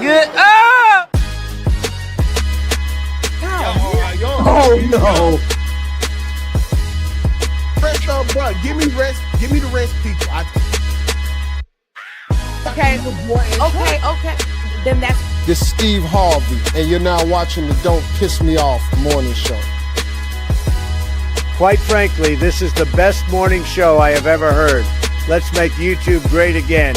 good. Oh! Oh no! Rest up, bro. Give me rest. Give me the rest, people. Okay. Then that's This is Steve Harvey, and you're now watching the Don't Piss Me Off morning show. Quite frankly, this is the best morning show I have ever heard. Let's make YouTube great again.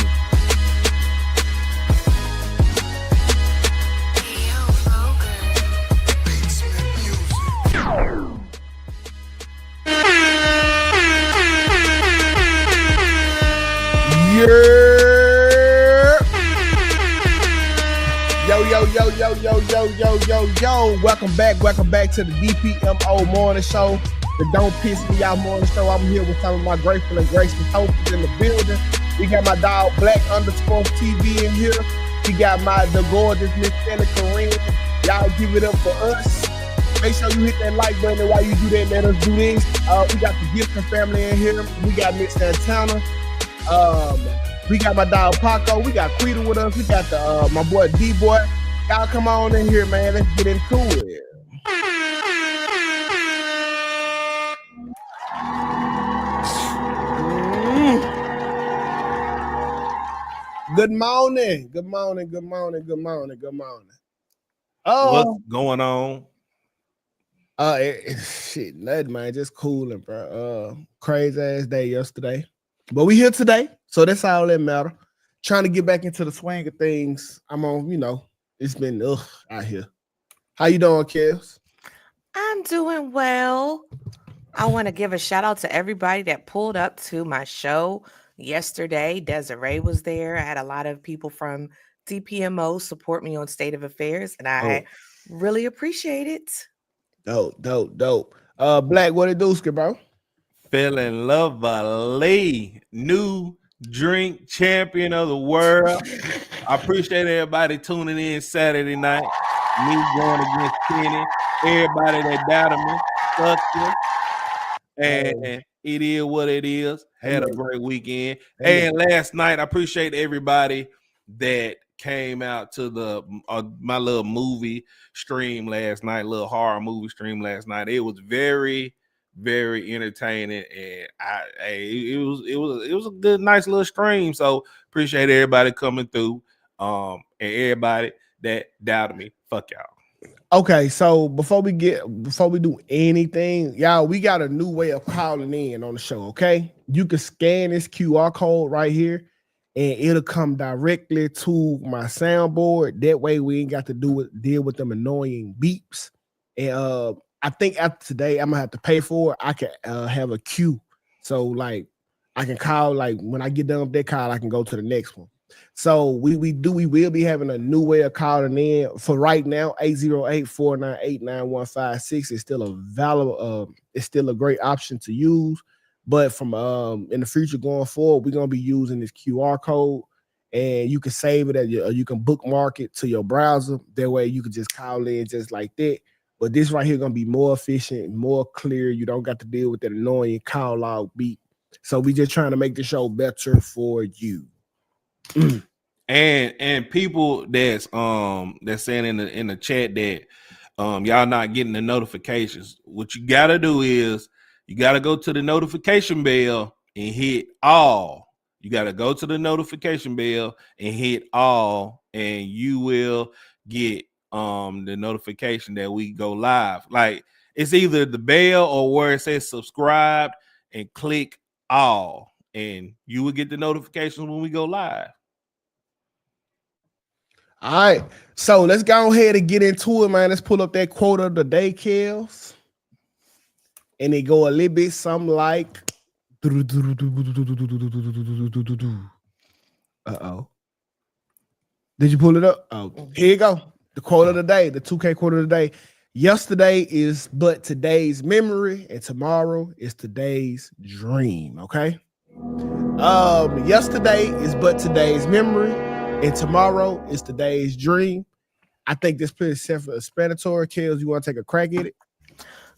Yo. Welcome back to the DPMO morning show, the Don't Piss Me Off morning show. I'm here with some of my grateful and graceful hosts in the building. We got my dog Black_TV in here. We got the gorgeous Miss Stella Corinne. Y'all give it up for us. Make sure you hit that like button, and while you do that, let us do this. We got the Gibson family in here. We got Miss Santana. We got my dog Paco. We got Quita with us. We got the my boy D-Boy. Y'all come on in here, man. Let's get into it. Good morning. What's going on? Shit, nothing, man. Just cooling, bro. Crazy ass day yesterday, but we here today, so that's all that matter. Trying to get back into the swing of things. I'm on, it's been out here. How you doing, Kels? I'm doing well. I want to give a shout out to everybody that pulled up to my show yesterday. Desiree was there. I had a lot of people from DPMO support me on State of Affairs, and I really appreciate it. Dope. Black, what it do, bro? Feeling lovely. New drink champion of the world. I appreciate everybody tuning in Saturday night. Me going against Kenny. Everybody that doubted me. Fuck you. And it is what it is. Had a great weekend. And last night, I appreciate everybody that came out to the my little movie stream last night, little horror movie stream last night. It was very, very entertaining, and it was a good, nice little stream. So appreciate everybody coming through, and everybody that doubted me. Fuck y'all. Okay, so before we do anything, y'all, we got a new way of calling in on the show. Okay, you can scan this QR code right here, and it'll come directly to my soundboard. That way, we ain't got to deal with them annoying beeps. And I think after today, I'm gonna have to pay for it. I can have a queue, so like I can call. Like when I get done with that call, I can go to the next one. So we will be having a new way of calling in. For right now, 808-498-9156 is still a valid. It's still a great option to use. But from in the future going forward, we're gonna be using this QR code, and you can save it you can bookmark it to your browser. That way, you can just call in just like that. But this right here gonna be more efficient, more clear. You don't got to deal with that annoying call log beep. So we just trying to make the show better for you. And people that's saying in the chat that y'all not getting the notifications. What you gotta do is you gotta go to the notification bell and hit all. You gotta go to the notification bell and hit all, and you will get the notification that we go live. Like it's either the bell or where it says subscribe, and click all, and you will get the notifications when we go live. All right, so let's go ahead and get into it, man. Let's pull up that quote of the day, Kels. And they go a little bit something like uh-oh. Did you pull it up? Oh, here you go. The quote of the day, the 2K quote of the day. Yesterday is but today's memory, and tomorrow is today's dream. Okay. Yesterday is but today's memory, and tomorrow is today's dream. I think this pretty self-explanatory. Kels, you want to take a crack at it?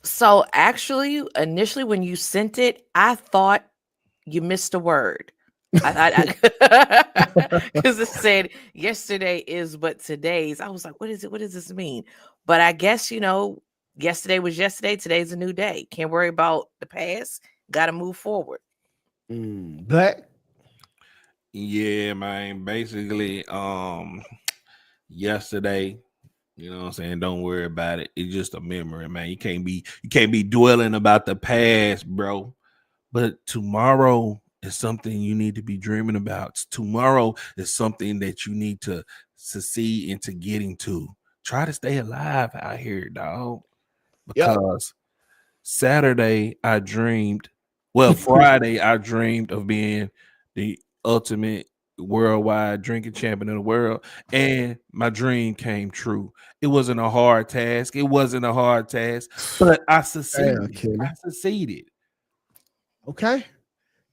So actually, initially when you sent it, I thought you missed a word. Because it said yesterday is but today's. I was like, what is it? What does this mean? But I guess, yesterday was yesterday. Today's a new day. Can't worry about the past. Got to move forward. Black. Yeah, man. Basically, yesterday, you know what I'm saying? Don't worry about it. It's just a memory, man. You can't be dwelling about the past, bro. But tomorrow is something you need to be dreaming about. Tomorrow is something that you need to succeed into getting to. Try to stay alive out here, dog. Because Saturday I dreamed, Friday I dreamed of being the ultimate worldwide drinking champion of the world, and my dream came true. It wasn't a hard task. But I succeeded. Kenny. I succeeded. Okay.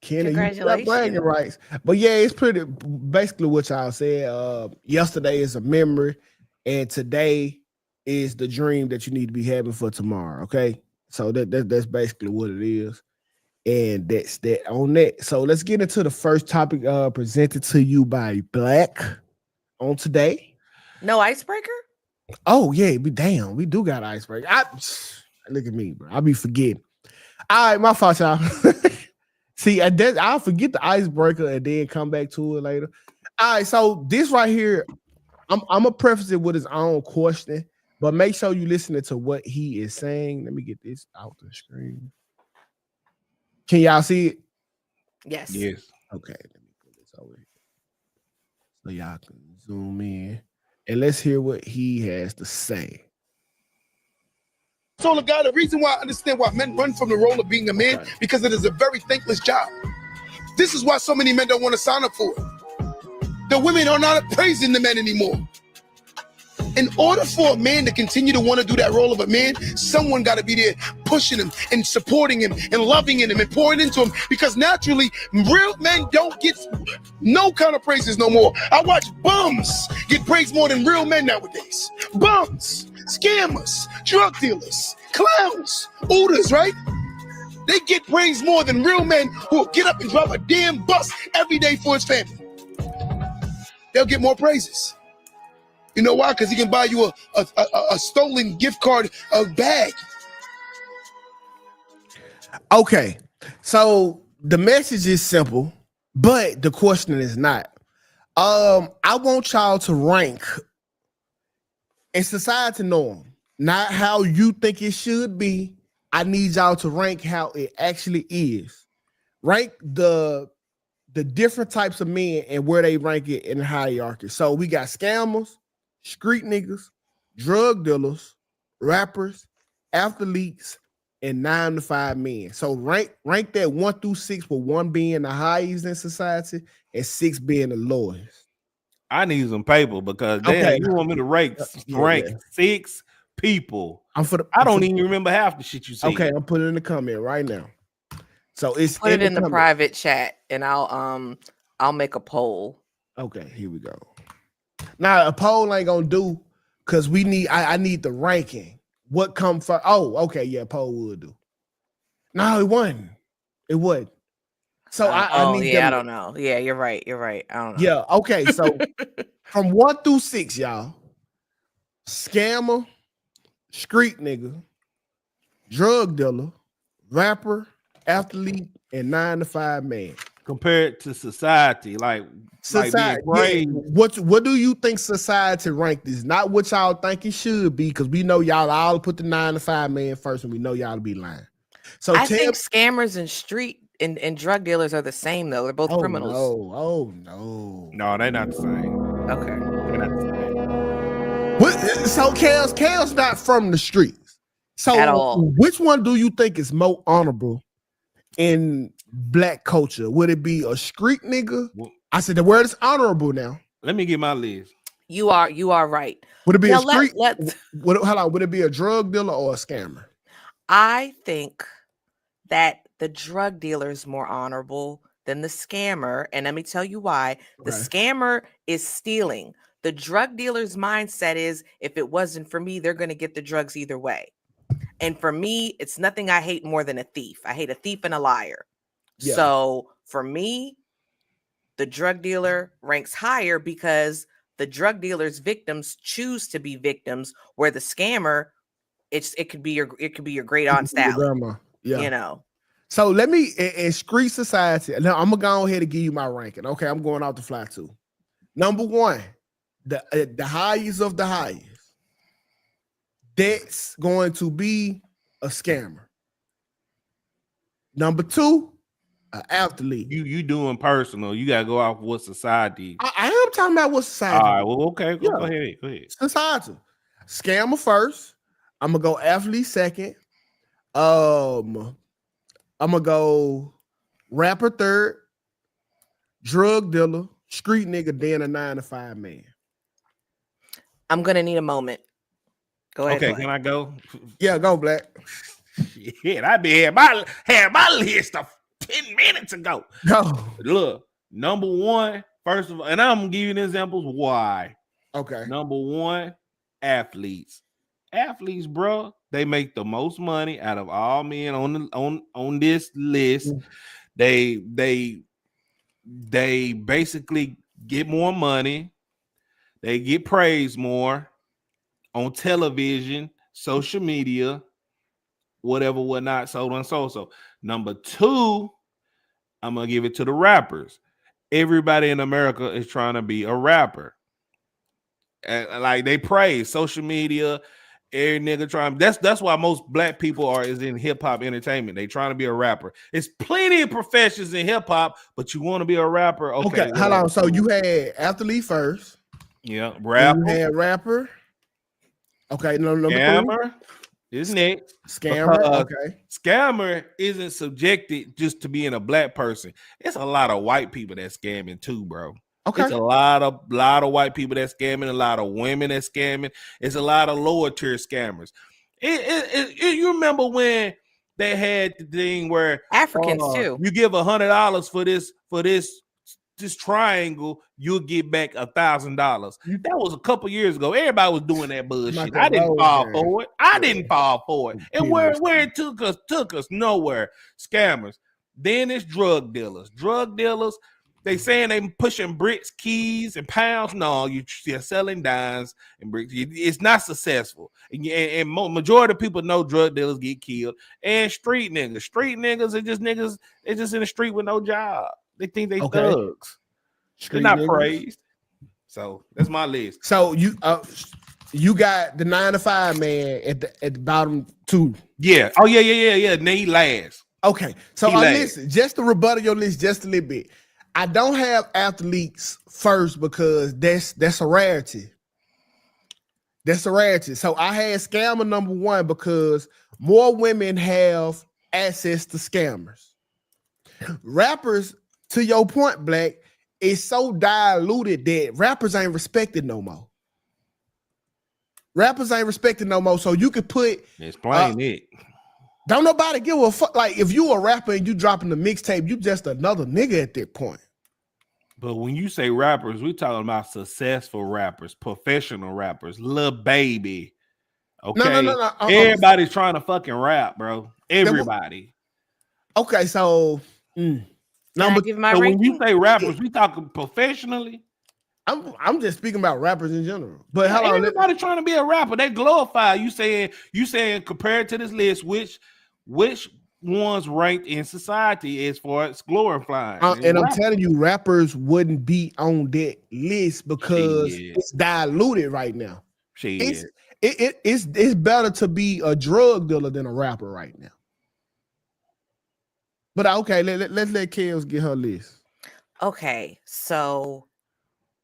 Kenny, you got Congratulations. bragging rights. But yeah, it's pretty basically what y'all said. Yesterday is a memory, and today is the dream that you need to be having for tomorrow. Okay. So that's basically what it is. And that's that on that. So let's get into the first topic presented to you by Black on today. No icebreaker? Oh, yeah. Damn, we do got icebreaker. Look at me, bro. I'll be forgetting. All right, my fault, y'all. See, I'll forget the icebreaker and then come back to it later. All right, so this right here, I'm gonna preface it with his own question, but make sure you listening to what he is saying. Let me get this out the screen. Can y'all see it? Yes. Okay, let me put this over here so y'all can zoom in and let's hear what he has to say. So, God, the reason why I understand why men run from the role of being a man, because it is a very thankless job. This is why so many men don't want to sign up for it. The women are not praising the men anymore. In order for a man to continue to want to do that role of a man, someone got to be there pushing him and supporting him and loving him and pouring into him, because naturally, real men don't get no kind of praises no more. I watch bums get praised more than real men nowadays. Bums, scammers, drug dealers, clowns, ooders, right? They get praised more than real men who get up and drive a damn bus every day for his family. They'll get more praises. You know why? Because he can buy you a stolen gift card, a bag. Okay, so the message is simple, but the question is not. I want y'all to rank in society norm, not how you think it should be. I need y'all to rank how it actually is. Rank the different types of men and where they rank it in the hierarchy. So we got scammers, street niggas, drug dealers, rappers, athletes, and 9 to 5 men. So rank that 1 through 6, with 1 being the highest in society and 6 being the lowest. I need some paper because damn, you want me to rank 6 people. I don't even remember half the shit you said. Okay, I'm putting it in the comment right now. So it's put it in the private chat and I'll make a poll. Okay, here we go. Now a poll ain't gonna do because I need the ranking. What come first? Oh, okay, yeah, poll would do. No, it wasn't. It would. So I need. Yeah, I don't know. Yeah, you're right. I don't know. Yeah, okay. So from 1 through 6, y'all. Scammer, street nigga, drug dealer, rapper, athlete, and 9 to 5 man. Compared to society, like society. What do you think society ranked is? Not what y'all think it should be, because we know y'all all put the 9 to 5 man first, and we know y'all to be lying. So I think scammers and street and drug dealers are the same though. They're both criminals. No, they're not the same. Okay, they're not the same. What? So Kale's not from the streets. So at all. Which one do you think is more honorable in black culture? Would it be a street nigga? I said the word is honorable now. Let me get my list. You are right. Would it be a street? Would it be a drug dealer or a scammer? I think that the drug dealer is more honorable than the scammer, and let me tell you why. The scammer is stealing. The drug dealer's mindset is, if it wasn't for me, they're going to get the drugs either way. And for me, it's nothing I hate more than a thief. I hate a thief and a liar. Yeah. So for me, the drug dealer ranks higher because the drug dealer's victims choose to be victims, where the scammer, it could be your great aunt Your Sally, grandma. Yeah. you know. So let me in street society. Now I'm gonna go ahead and give you my ranking. Okay, I'm going out the fly too. Number one, the highest of the highest. That's going to be a scammer. Number two, an athlete. You doing personal. You gotta go off what society. I am talking about what society. All right, well, okay, go ahead. Go ahead. Society. Scammer first. I'm gonna go athlete second. I'm gonna go rapper third, drug dealer, street nigga, then a 9 to 5 man. I'm gonna need a moment. Go ahead. Okay, can I go? Yeah, go Black. Shit, I had my list of 10 minutes ago. Go. Look, number one, first of all, and I'm gonna give you an examples why. Okay. Number one, athletes. Athletes, bro, they make the most money out of all men on this list. They basically get more money. They get praised more on television, social media, whatever, whatnot, so on and so. Number two, I'm gonna give it to the rappers. Everybody in America is trying to be a rapper. And like they praise social media, every nigga trying. That's why most black people is in hip hop entertainment. They trying to be a rapper. It's plenty of professions in hip hop, but you want to be a rapper. Okay, hold on. So you had athlete first. Yeah, rapper. You had rapper. Okay, number scammer is next. Scammer. Okay. Scammer isn't subjected just to being a black person. It's a lot of white people that's scamming too, bro. Okay. It's a lot of white people that's scamming, a lot of women that's scamming. It's a lot of lower tier scammers. You remember when they had the thing where Africans too. You give $100 for this triangle, you'll get back $1,000. That was a couple years ago. Everybody was doing that bullshit. I didn't fall for it. I didn't fall for it. And where it took us nowhere. Scammers. Then it's drug dealers. Drug dealers. They saying they pushing bricks, keys, and pounds. No, you're selling dimes and bricks. It's not successful. And majority of people know drug dealers get killed. And street niggas. Street niggas are just niggas. They're just in the street with no job. They think they thugs. They're not praised. So that's my list. So you got the 9 to 5 man at the bottom two. Yeah. Oh yeah. Then he last. Okay. So listen, just to rebuttal your list just a little bit. I don't have athletes first because that's a rarity. That's a rarity. So I had scammer number one because more women have access to scammers. Rappers, to your point, Black, is so diluted that rappers ain't respected no more. Rappers ain't respected no more. So you could put explain it. Don't nobody give a fuck. Like if you a rapper and you dropping the mixtape, you just another nigga at that point. But when you say rappers, we talking about successful rappers, professional rappers, Lil Baby. Okay. No. Everybody's trying to fucking rap, bro. Everybody. Okay, so When you say rappers, we talking professionally. I'm just speaking about rappers in general. But yeah, everybody trying to be a rapper. They glorify you saying compared to this list, which ones ranked in society as far as glorifying. And I'm telling you, rappers wouldn't be on that list because it's diluted right now. It's better to be a drug dealer than a rapper right now. But okay, let's let Kels get her list. Okay, so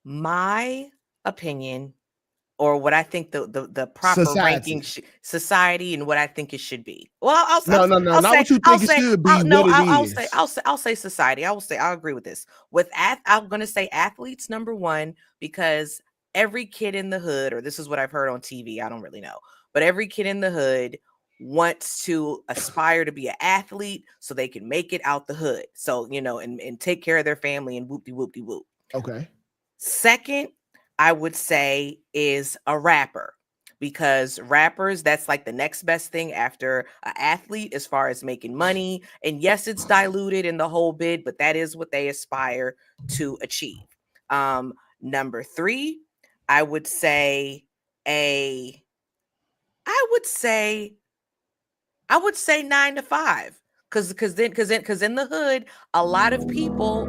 my opinion, or what I think the proper ranking society and what I think it should be. Well, I'll say not what you think it should be. I'll say society. I'll agree with this. I'm going to say athletes number one because every kid in the hood, or this is what I've heard on TV. I don't really know, but every kid in the hood wants to aspire to be an athlete so they can make it out the hood. So, and take care of their family and whoop-de-whoop-de-whoop. Okay. Second, I would say is a rapper because rappers, that's like the next best thing after an athlete as far as making money. And yes, it's diluted in the whole bid, but that is what they aspire to achieve. Number 3, I would say 9 to 5. Cause in the hood, a lot of people,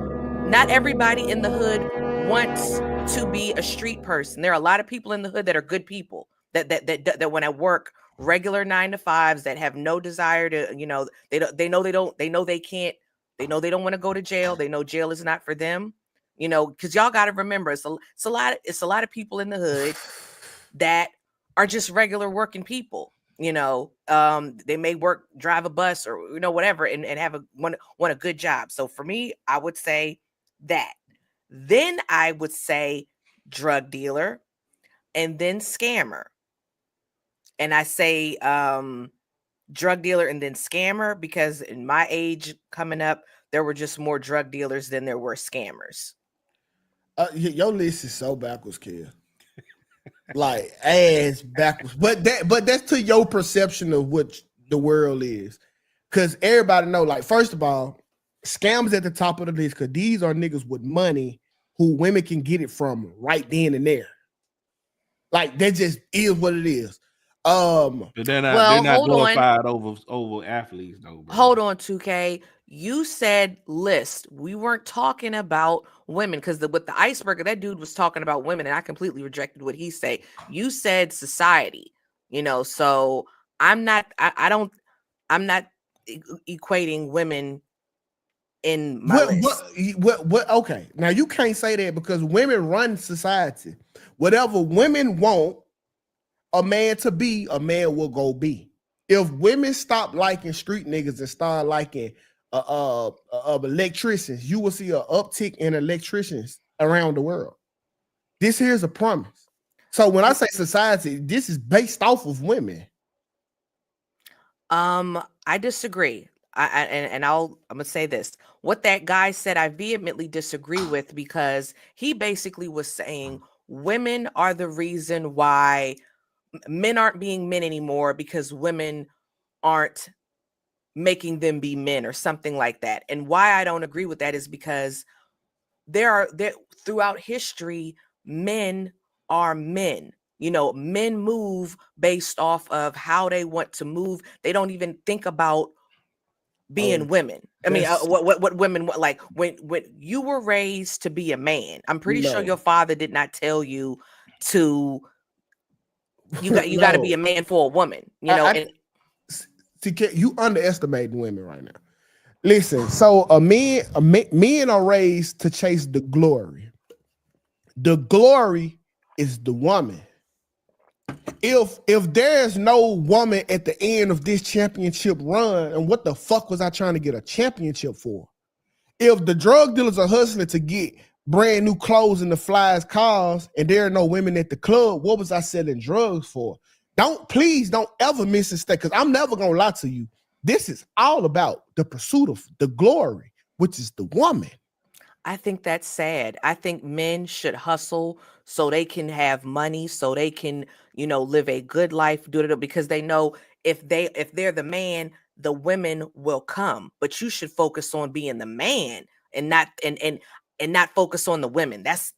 not everybody in the hood wants to be a street person. There are a lot of people in the hood that are good people that want to work regular 9 to 5s, that have no desire to, they know they don't want to go to jail. They know jail is not for them, because y'all got to remember, it's a lot of people in the hood that are just regular working people. They may drive a bus or whatever, and have want a good job. So for me, I would say that. Then I would say drug dealer, and then scammer. And I say drug dealer and then scammer because in my age coming up, there were just more drug dealers than there were scammers. Your list is so backwards, kid. Like ass backwards. But that's to your perception of what the world is. Because everybody know, like, first of all, scams at the top of the list because these are niggas with money who women can get it from right then and there. Like, that just is what it is. But they're not glorified over athletes, though. Bro. Hold on, 2K. You said list. We weren't talking about women because with the iceberg, that dude was talking about women, and I completely rejected what he said. You said society, so I'm not equating women in my list. What? Okay, now you can't say that because women run society. Whatever women want a man to be, a man will go be. If women stop liking street niggas and start liking electricians, you will see an uptick in electricians around the world. This here's a promise. So when I say society, this is based off of women. I disagree. I'm gonna say this. What that guy said, I vehemently disagree with, because he basically was saying women are the reason why men aren't being men anymore, because women aren't making them be men or something like that. And why I don't agree with that is because there throughout history, men are men. Men move based off of how they want to move. They don't even think about being women. I mean, what women like when you were raised to be a man. I'm pretty sure your father did not tell you to. You got to be a man for a woman. You underestimating women right now. Listen, so men are raised to chase the glory. The glory is the woman. If there's no woman at the end of this championship run, and what the fuck was I trying to get a championship for? If the drug dealers are hustling to get brand new clothes and the flyest cars, and there are no women at the club, what was I selling drugs for? Please don't ever miss a step, because I'm never gonna lie to you. This is all about the pursuit of the glory, which is the woman. I think that's sad. I think men should hustle so they can have money, so they can, live a good life, do it, because they know if they're the man, the women will come. But you should focus on being the man and not focus on the women. That's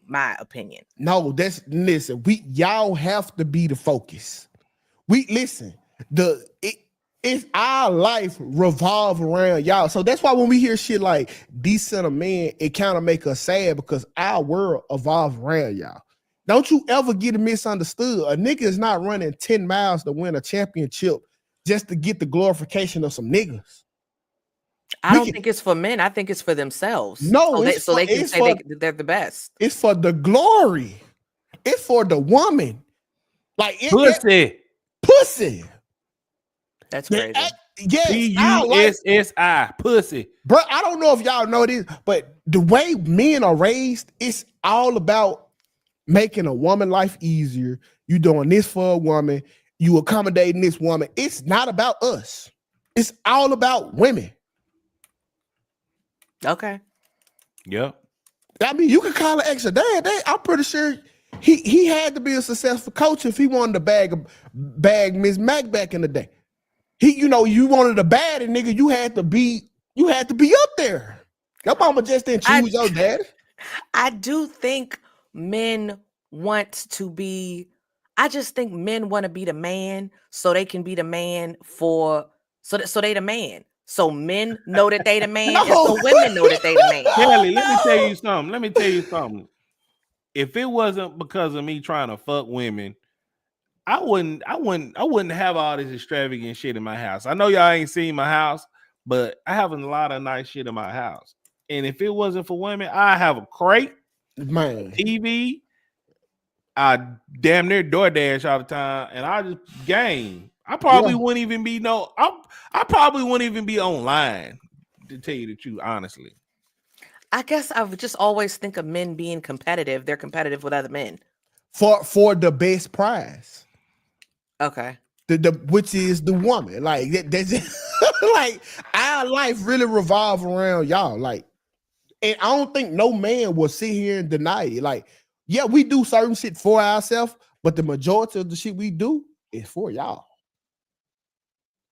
my opinion. No, listen. Y'all have to be the focus. It's our life revolve around y'all. So that's why when we hear shit like decent a man, it kind of make us sad, because our world evolves around y'all. Don't you ever get it misunderstood. A nigga is not running 10 miles to win a championship just to get the glorification of some niggas. I don't think it's for men. I think it's for themselves. No, so they can say they're the best. It's for the glory. It's for the woman. Like pussy. That's crazy. P-U-S-S-I, pussy. Bro, I don't know if y'all know this, but the way men are raised, it's all about making a woman life easier. You doing this for a woman. You accommodating this woman. It's not about us. It's all about women. Okay. Yep. I mean, you can call it extra. I'm pretty sure He had to be a successful coach if he wanted to bag Miss Mac back in the day. You wanted a baddie nigga, you had to be up there. Your mama just didn't choose your daddy. I do think men want to be. I just think men want to be the man, so they can be the man so they the man. So men know that they the man, and so women know that they the man. Kelly, let me tell you something. If it wasn't because of me trying to fuck women, I wouldn't have all this extravagant shit in my house. I know y'all ain't seen my house, but I have a lot of nice shit in my house. And if it wasn't for women, I have a crate, man, TV. I damn near DoorDash all the time, and I just game. I probably wouldn't even be I probably wouldn't even be online, to tell you the truth, honestly. I guess I would just always think of men being competitive. They're competitive with other men for the best prize. Okay. Which is the woman. Like that's like our life really revolve around y'all. Like, and I don't think no man will sit here and deny it. Like, yeah, we do certain shit for ourselves, but the majority of the shit we do is for y'all.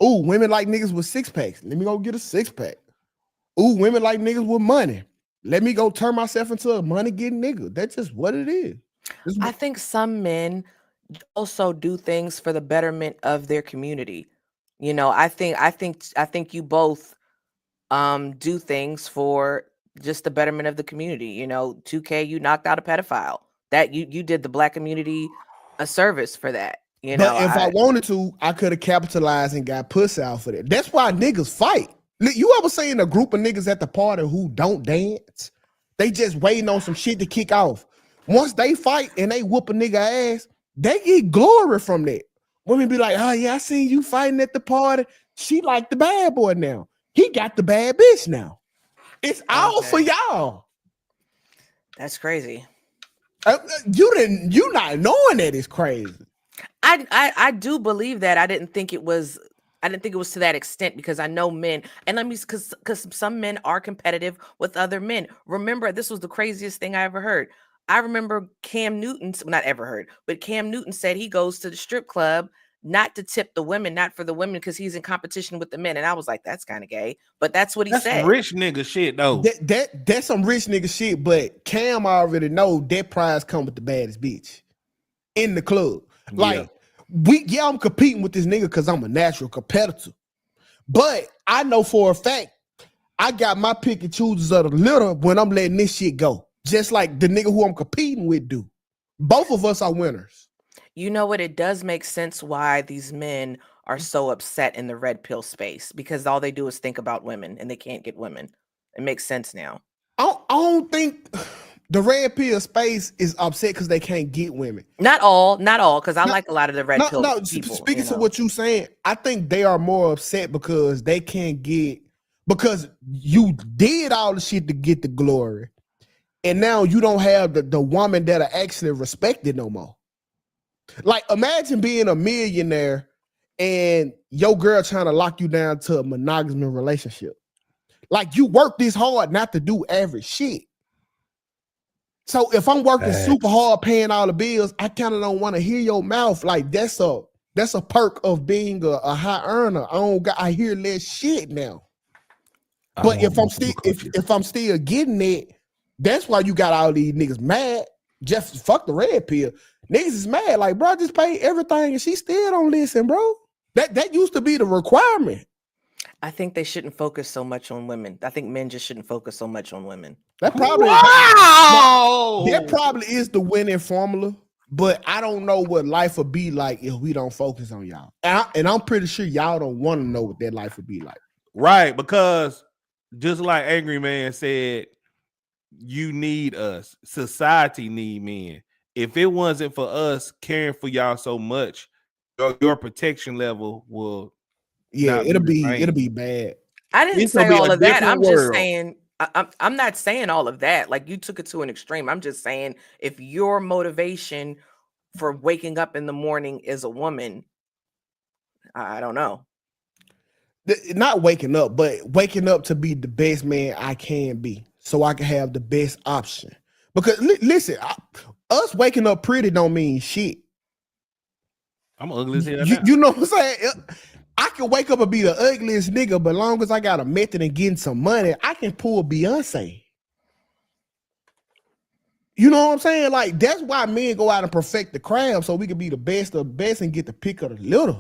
Ooh, women like niggas with 6-packs. Let me go get a 6-pack. Ooh, women like niggas with money. Let me go turn myself into a money-getting nigga. That's just what it is. I think some men also do things for the betterment of their community. I think you both do things for just the betterment of the community. 2K, you knocked out a pedophile. That you did the Black community a service for that. But if I wanted to, I could have capitalized and got pussy out for that. That's why niggas fight. You ever seen a group of niggas at the party who don't dance? They just waiting on some shit to kick off. Once they fight and they whoop a nigga ass, they get glory from that. Women be like, oh yeah, I seen you fighting at the party. She like the bad boy now. He got the bad bitch now. It's all for y'all. That's crazy. You not knowing that is crazy. I do believe that. I didn't think it was to that extent, because I know men, and because some men are competitive with other men. Remember, this was the craziest thing I ever heard. I remember Cam Newton said he goes to the strip club not to tip the women, not for the women, because he's in competition with the men. And I was like, that's kind of gay, but that's what he said. That's rich nigga shit though. That's some rich nigga shit, but Cam already know that prize come with the baddest bitch in the club. Like, I'm competing with this nigga because I'm a natural competitor. But I know for a fact I got my pick and chooses of the litter when I'm letting this shit go. Just like the nigga who I'm competing with do. Both of us are winners. You know what? It does make sense why these men are so upset in the red pill space, because all they do is think about women and they can't get women. It makes sense now. I don't think the red pill space is upset because they can't get women. Not all, because I like a lot of the red pill people. Speaking to what you're saying, I think they are more upset because they can't get, because you did all the shit to get the glory. And now you don't have the woman that are actually respected no more. Like, imagine being a millionaire and your girl trying to lock you down to a monogamous relationship. Like, you work this hard not to do average shit. So if I'm working super hard, paying all the bills, I kind of don't want to hear your mouth. Like, that's a perk of being a high earner. I hear less shit now. But if I'm still getting it, that's why you got all these niggas mad. Just fuck the red pill. Niggas is mad. Like, bro, I just paid everything and she still don't listen, bro. That used to be the requirement. I think they shouldn't focus so much on women. I think men just shouldn't focus so much on women. That probably is the winning formula. But I don't know what life would be like if we don't focus on y'all. And I'm pretty sure y'all don't want to know what that life would be like. Right, because just like Angry Man said, you need us. Society need men. If it wasn't for us caring for y'all so much, your protection level will it'll be bad. I didn't say all of that. I'm just saying I'm not saying all of that. Like, you took it to an extreme. I'm just saying, if your motivation for waking up in the morning is a woman, I don't know. Not waking up, but waking up to be the best man I can be, so I can have the best option. Because listen, us waking up pretty don't mean shit. I'm ugly as hell You, now. you know what I'm saying? I can wake up and be the ugliest nigga, but long as I got a method and getting some money, I can pull Beyonce. You know what I'm saying? Like, that's why men go out and perfect the craft so we can be the best of the best and get the pick of the litter.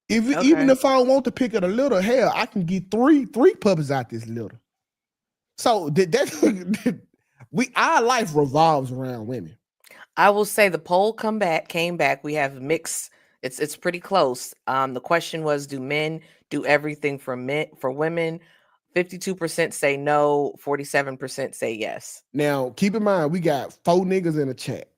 Even if I don't want the pick of the litter, hell, I can get three puppies out this litter. So our life revolves around women. I will say the poll came back. We have mixed. It's pretty close. The question was, do men do everything for women? 52% say no, 47% say yes. Now, keep in mind, we got 4 niggas in the chat.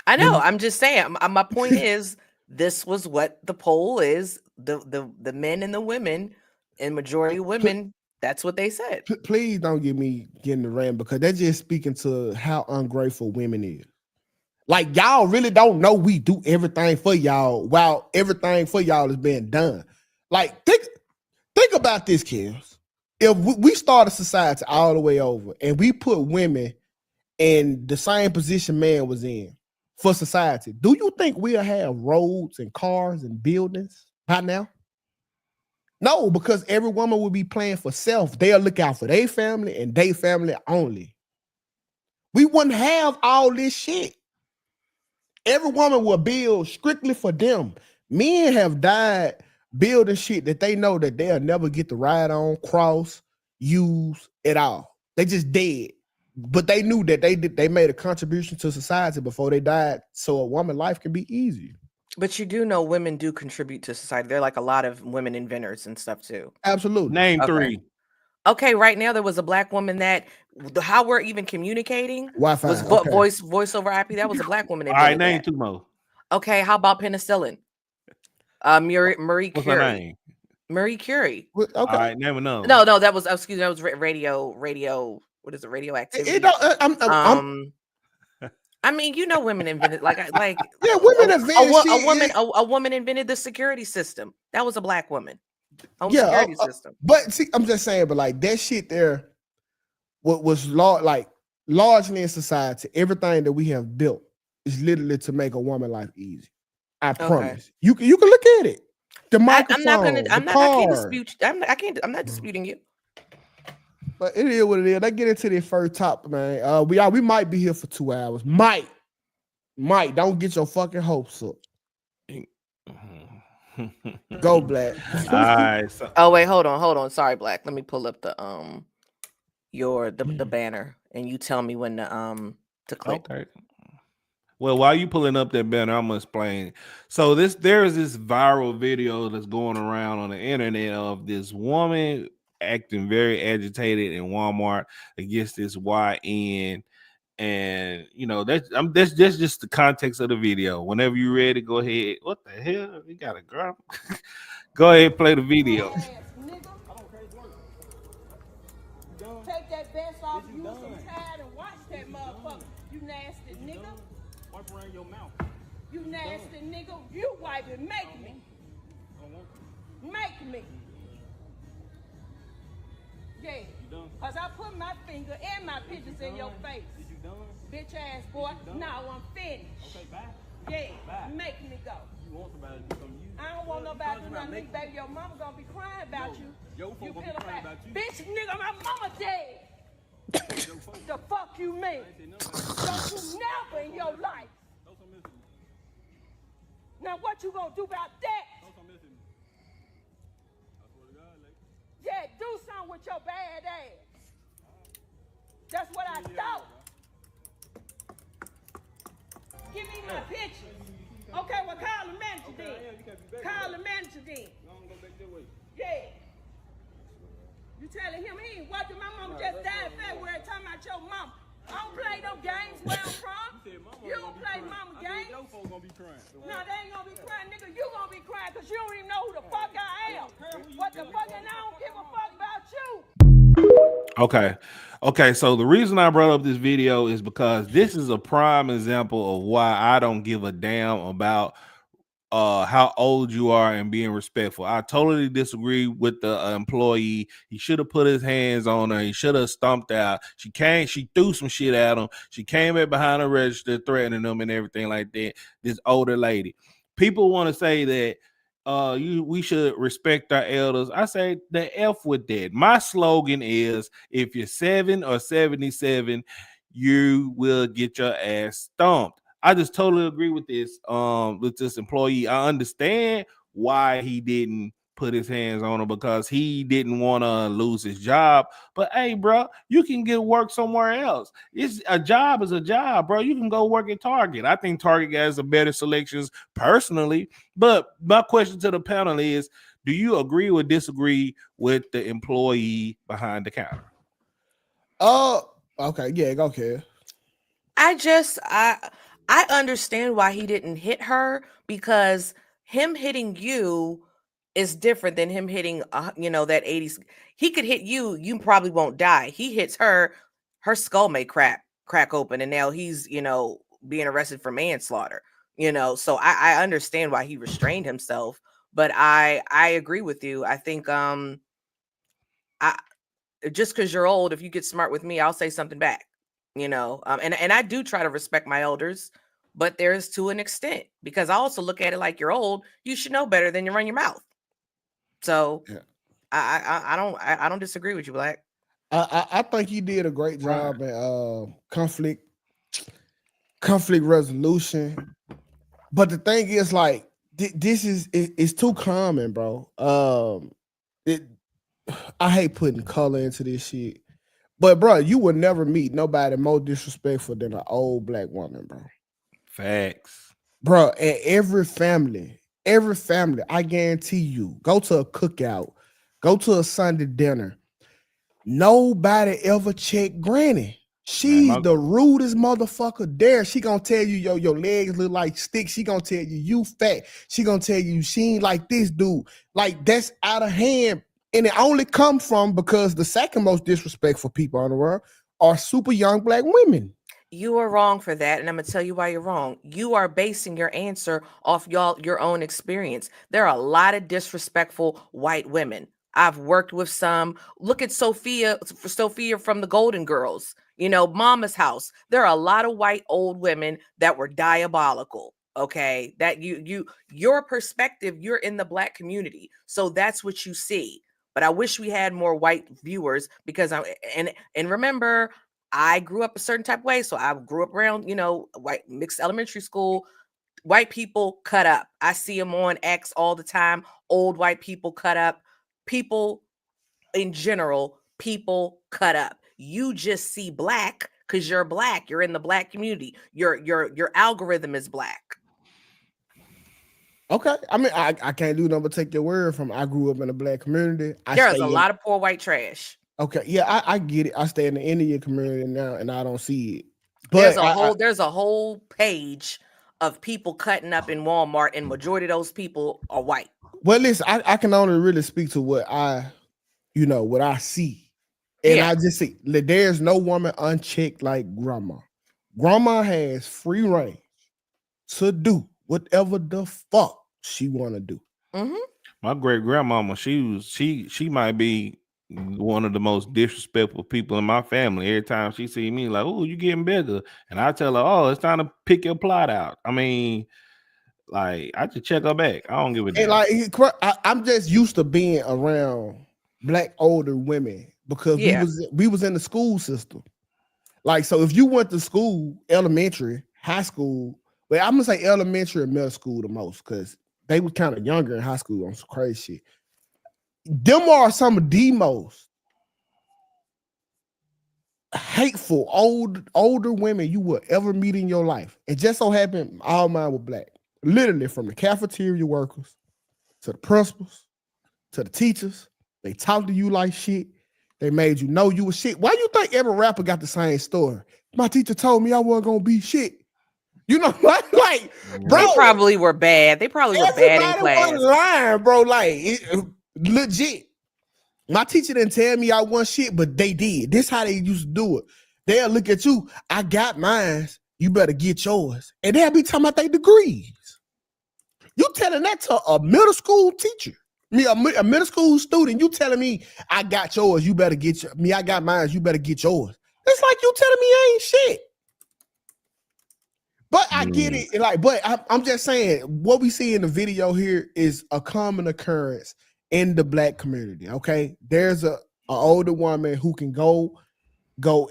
I know. I'm just saying. My point is, this was what the poll is. The men and the women, and majority of women, that's what they said. Please don't get me getting the rant, because that's just speaking to how ungrateful women is. Like, y'all really don't know we do everything for y'all while everything for y'all is being done. Like, think about this, Kills. If we start a society all the way over and we put women in the same position man was in for society, do you think we'll have roads and cars and buildings by now? No, because every woman will be playing for self. They'll look out for their family and their family only. We wouldn't have all this shit. Every woman will build strictly for them. Men have died building shit that they know that they'll never get to ride on, cross, use at all. They just dead. But they knew that they made a contribution to society before they died, so a woman's life can be easier. But you do know women do contribute to society. There are like a lot of women inventors and stuff too. Absolutely. Name 3. Okay, right now there was a black woman that how we're even communicating Wi-Fi, was voice over IP. That was a black woman. All right, name 2 more. Okay, how about penicillin? Marie Curie. What's her name? Marie Curie. Okay. All right, name another. No, that was that was radio. What is it? Radioactivity. I mean, you know, women invented yeah, women invented a woman invented the security system. That was a black woman. Security system. But see, I'm just saying, but like that shit there, what was largely in society, everything that we have built is literally to make a woman life easy. I promise. You can look at it. The microphone, I'm not disputing you. But it is what it is. Let's get into the first topic, man. We might be here for 2 hours. Might. Don't get your fucking hopes up. Go, Black. All right. Oh wait, hold on. Sorry, Black. Let me pull up the the banner, and you tell me when to click. Okay. Well, while you pulling up that banner, I'm gonna explain. So there is this viral video that's going around on the internet of this woman acting very agitated in Walmart against this YN, and you know that's just the context of the video. Whenever you're ready, go ahead. What the hell? You got a girl? Go ahead, play the video. Take that vest off, use some tide and watch that motherfucker. You nasty nigga. Wipe around your mouth. You nasty nigga. You wipe it. Make me. Make me. Yeah. Cause I put my finger and my pictures in your face. Is you done? Bitch ass boy. No, I'm finished. Okay, bye. Yeah. Bye. Make me go. You want somebody to do something to you? I don't want nobody to do nothing to me, baby. Your mama gonna be crying about you. Your folk gonna be crying about you. Bitch, nigga, my mama dead. The fuck you mean? Don't you never in your life. Now what you gonna do about that? Yeah, do something with your bad ass. That's what I thought. Give me my picture. Okay, well call the manager then. Call the manager then. Yeah. You telling him he ain't watching. My mama just died February talking about your mama. I don't play no games where I'm from. You don't play mama games. Your folks gonna be crying. No, they ain't gonna be crying, nigga. You gonna be crying because you don't even know who the fuck I am. What the fuck, and I don't give a fuck about you. Okay. So the reason I brought up this video is because this is a prime example of why I don't give a damn about how old you are and being respectful. I totally disagree with the employee. He should have put his hands on her. He should have stomped out. She threw some shit at him. She came in behind the register threatening them and everything like that. This older lady. People want to say that we should respect our elders. I say the F with that. My slogan is, if you're 7 or 77, you will get your ass stomped. I just totally agree with this employee. I understand why he didn't put his hands on her, because he didn't want to lose his job. But hey, bro, you can get work somewhere else. It's a job is a job, bro. You can go work at Target. I think Target has the better selections personally. But my question to the panel is, do you agree or disagree with the employee behind the counter? Okay, yeah, go ahead. I understand why he didn't hit her, because him hitting you is different than him hitting that 80s. He could hit you, you probably won't die. He hits her skull may crack open, and now he's being arrested for manslaughter. So I understand why he restrained himself, but I agree with you. I think I just because you're old, if you get smart with me, I'll say something back. And I do try to respect my elders, but there's to an extent, because I also look at it like, you're old, you should know better than you run your mouth. So yeah. I don't disagree with you, Black. I think he did a great job at conflict resolution. But the thing is, like, this is too common, bro. I hate putting color into this shit. But bro, you will never meet nobody more disrespectful than an old Black woman, bro. Facts. Bro, and every family, I guarantee you, go to a cookout, go to a Sunday dinner. Nobody ever checked Granny. She's the rudest motherfucker there. She gonna tell you, your legs look like sticks. She gonna tell you fat. She gonna tell you she ain't like this dude. Like, that's out of hand. And it only comes from because the second most disrespectful people in the world are super young Black women. You are wrong for that, and I'm gonna tell you why you're wrong. You are basing your answer off your own experience. There are a lot of disrespectful white women. I've worked with some. Look at Sophia from the Golden Girls. Mama's House. There are a lot of white old women that were diabolical. Okay, that your perspective. You're in the Black community, so that's what you see. But I wish we had more white viewers, because and remember, I grew up a certain type of way. So I grew up around, white mixed elementary school. White people cut up. I see them on X all the time. Old white people cut up. People in general, people cut up. You just see Black because you're Black. You're in the Black community. Your algorithm is Black. Okay. I mean, I can't do nothing but take your word from I grew up in a Black community. There's a lot of poor white trash. Okay, yeah, I get it. I stay in the Indian community now, and I don't see it. But there's a whole page of people cutting up in Walmart, and majority of those people are white. Well, listen, I can only really speak to what I see, and I just see there's no woman unchecked like Grandma. Grandma has free range to do whatever the fuck she want to do. Mm-hmm. My great grandmama, she might be one of the most disrespectful people in my family. Every time she see me, like, "Oh, you getting bigger," and I tell her, "Oh, it's time to pick your plot out." I mean, like, I just check her back. I don't give a damn. Like, I'm just used to being around Black older women because we was in the school system. Like, so if you went to school, elementary, high school, well, I'm gonna say elementary and middle school the most, because they were kind of younger in high school on some crazy shit. Them are some of the most hateful older women you will ever meet in your life. It just so happened all mine were Black. Literally, from the cafeteria workers to the principals to the teachers. They talked to you like shit. They made you know you was shit. Why you think every rapper got the same story? My teacher told me I wasn't gonna be shit. You know what? Like, bro, they probably were bad. They probably were bad in class. Was lying, bro. Like, legit. My teacher didn't tell me I wasn't shit, but they did. This how they used to do it. They'll look at you. I got mine. You better get yours. And they'll be talking about their degrees. You telling that to a middle school teacher? A middle school student, you telling me I got yours, you better get me. I got mine, you better get yours. It's like you telling me I ain't shit. But I get it. Like, but I'm just saying what we see in the video here is a common occurrence in the black community. Okay, there's a older woman who can go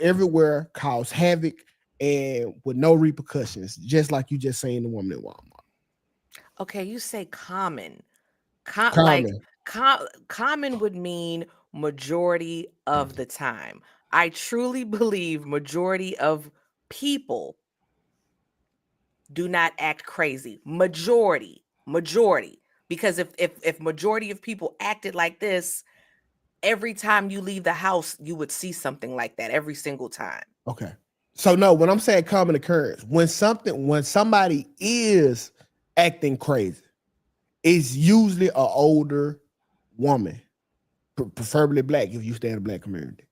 everywhere, cause havoc, and with no repercussions, just like you just saying the woman in Walmart. Okay, you say common. Common. Common would mean majority of the time. I truly believe majority of people do not act crazy. Majority. Because if majority of people acted like this, every time you leave the house, you would see something like that every single time. Okay. So no, when I'm saying common occurrence, when somebody is acting crazy, it's usually an older woman, preferably black if you stay in the black community.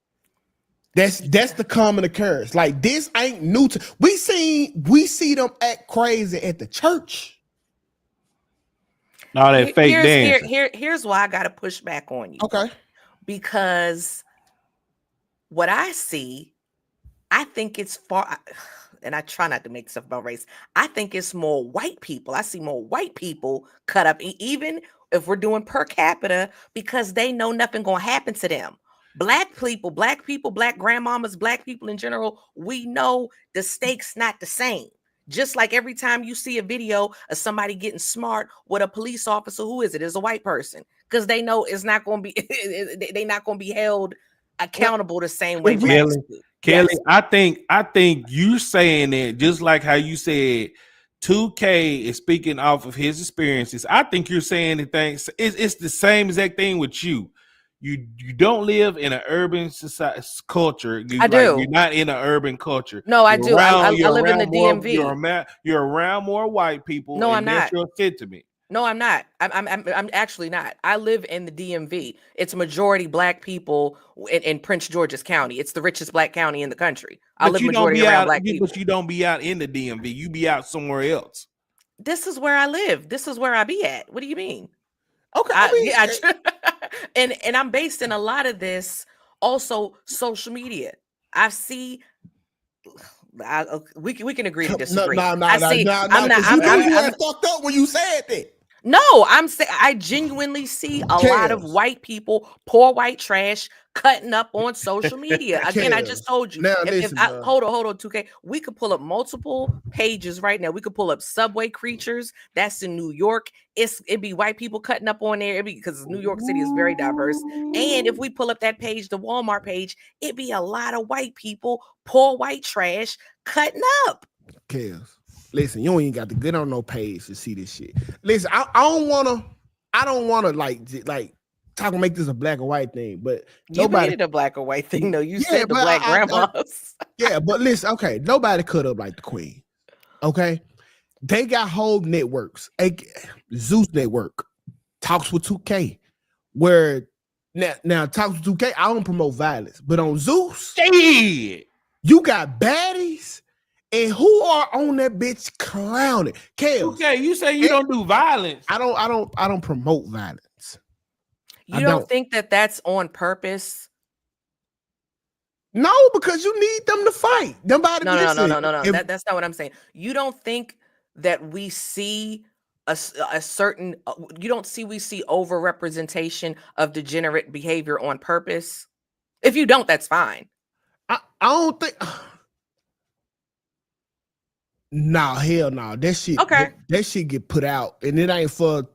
That's the common occurrence. Like, this ain't new to we see them act crazy at the church. All that fake dance. Here's why I gotta push back on you. Okay. Because what I see, I think it's far, and I try not to make stuff about race. I think it's more white people. I see more white people cut up, even if we're doing per capita, because they know nothing gonna happen to them. Black people, black grandmamas, black people in general, we know the stakes not the same. Just like every time you see a video of somebody getting smart with a police officer, who is it? It's a white person, because they know it's not going to be, they're not going to be held accountable the same way. Kelly, yes. I think you saying it just like how you said 2K is speaking off of his experiences. I think you're saying the things. It's the same exact thing with you. You don't live in an urban society culture. I do. You're not in an urban culture. No, I do. I live in the DMV. You're around more white people. No, I'm not. Your sentiment. No, I'm not. I'm actually not. I live in the DMV. It's majority black people in Prince George's County. It's the richest black county in the country. I live majority around black people. But you don't be out in the DMV. You be out somewhere else. This is where I live. This is where I be at. What do you mean? Okay. And I'm based in a lot of this also social media. I see. We can agree to disagree. I'm fucked up when you said that. No, I genuinely see a lot of white people, poor white trash, cutting up on social media. Again, I just told you. Now, hold on, 2K. We could pull up multiple pages right now. We could pull up Subway Creatures. That's in New York. It'd be white people cutting up on there because New York City is very diverse. And if we pull up that page, the Walmart page, it'd be a lot of white people, poor white trash, cutting up. Kels, listen, you ain't got to get on no page to see this shit. Listen, I don't wanna like talk to make this a black or white thing, but you made it a black or white thing, though. You said the black grandmas. Yeah, but listen, okay, nobody cut up like the Queen. Okay, they got whole networks. Zeus Network talks with 2K, where now talks with 2K. I don't promote violence, but on Zeus, you got baddies. And who are on that bitch clowning? Kels. Okay, you say you don't do violence. I don't promote violence. You don't think that that's on purpose? No, because you need them to fight. No. That's not what I'm saying. You don't think that we see a certain? We see overrepresentation of degenerate behavior on purpose? If you don't, that's fine. I don't think. Nah, hell no. That shit. Okay. That shit get put out, and it ain't for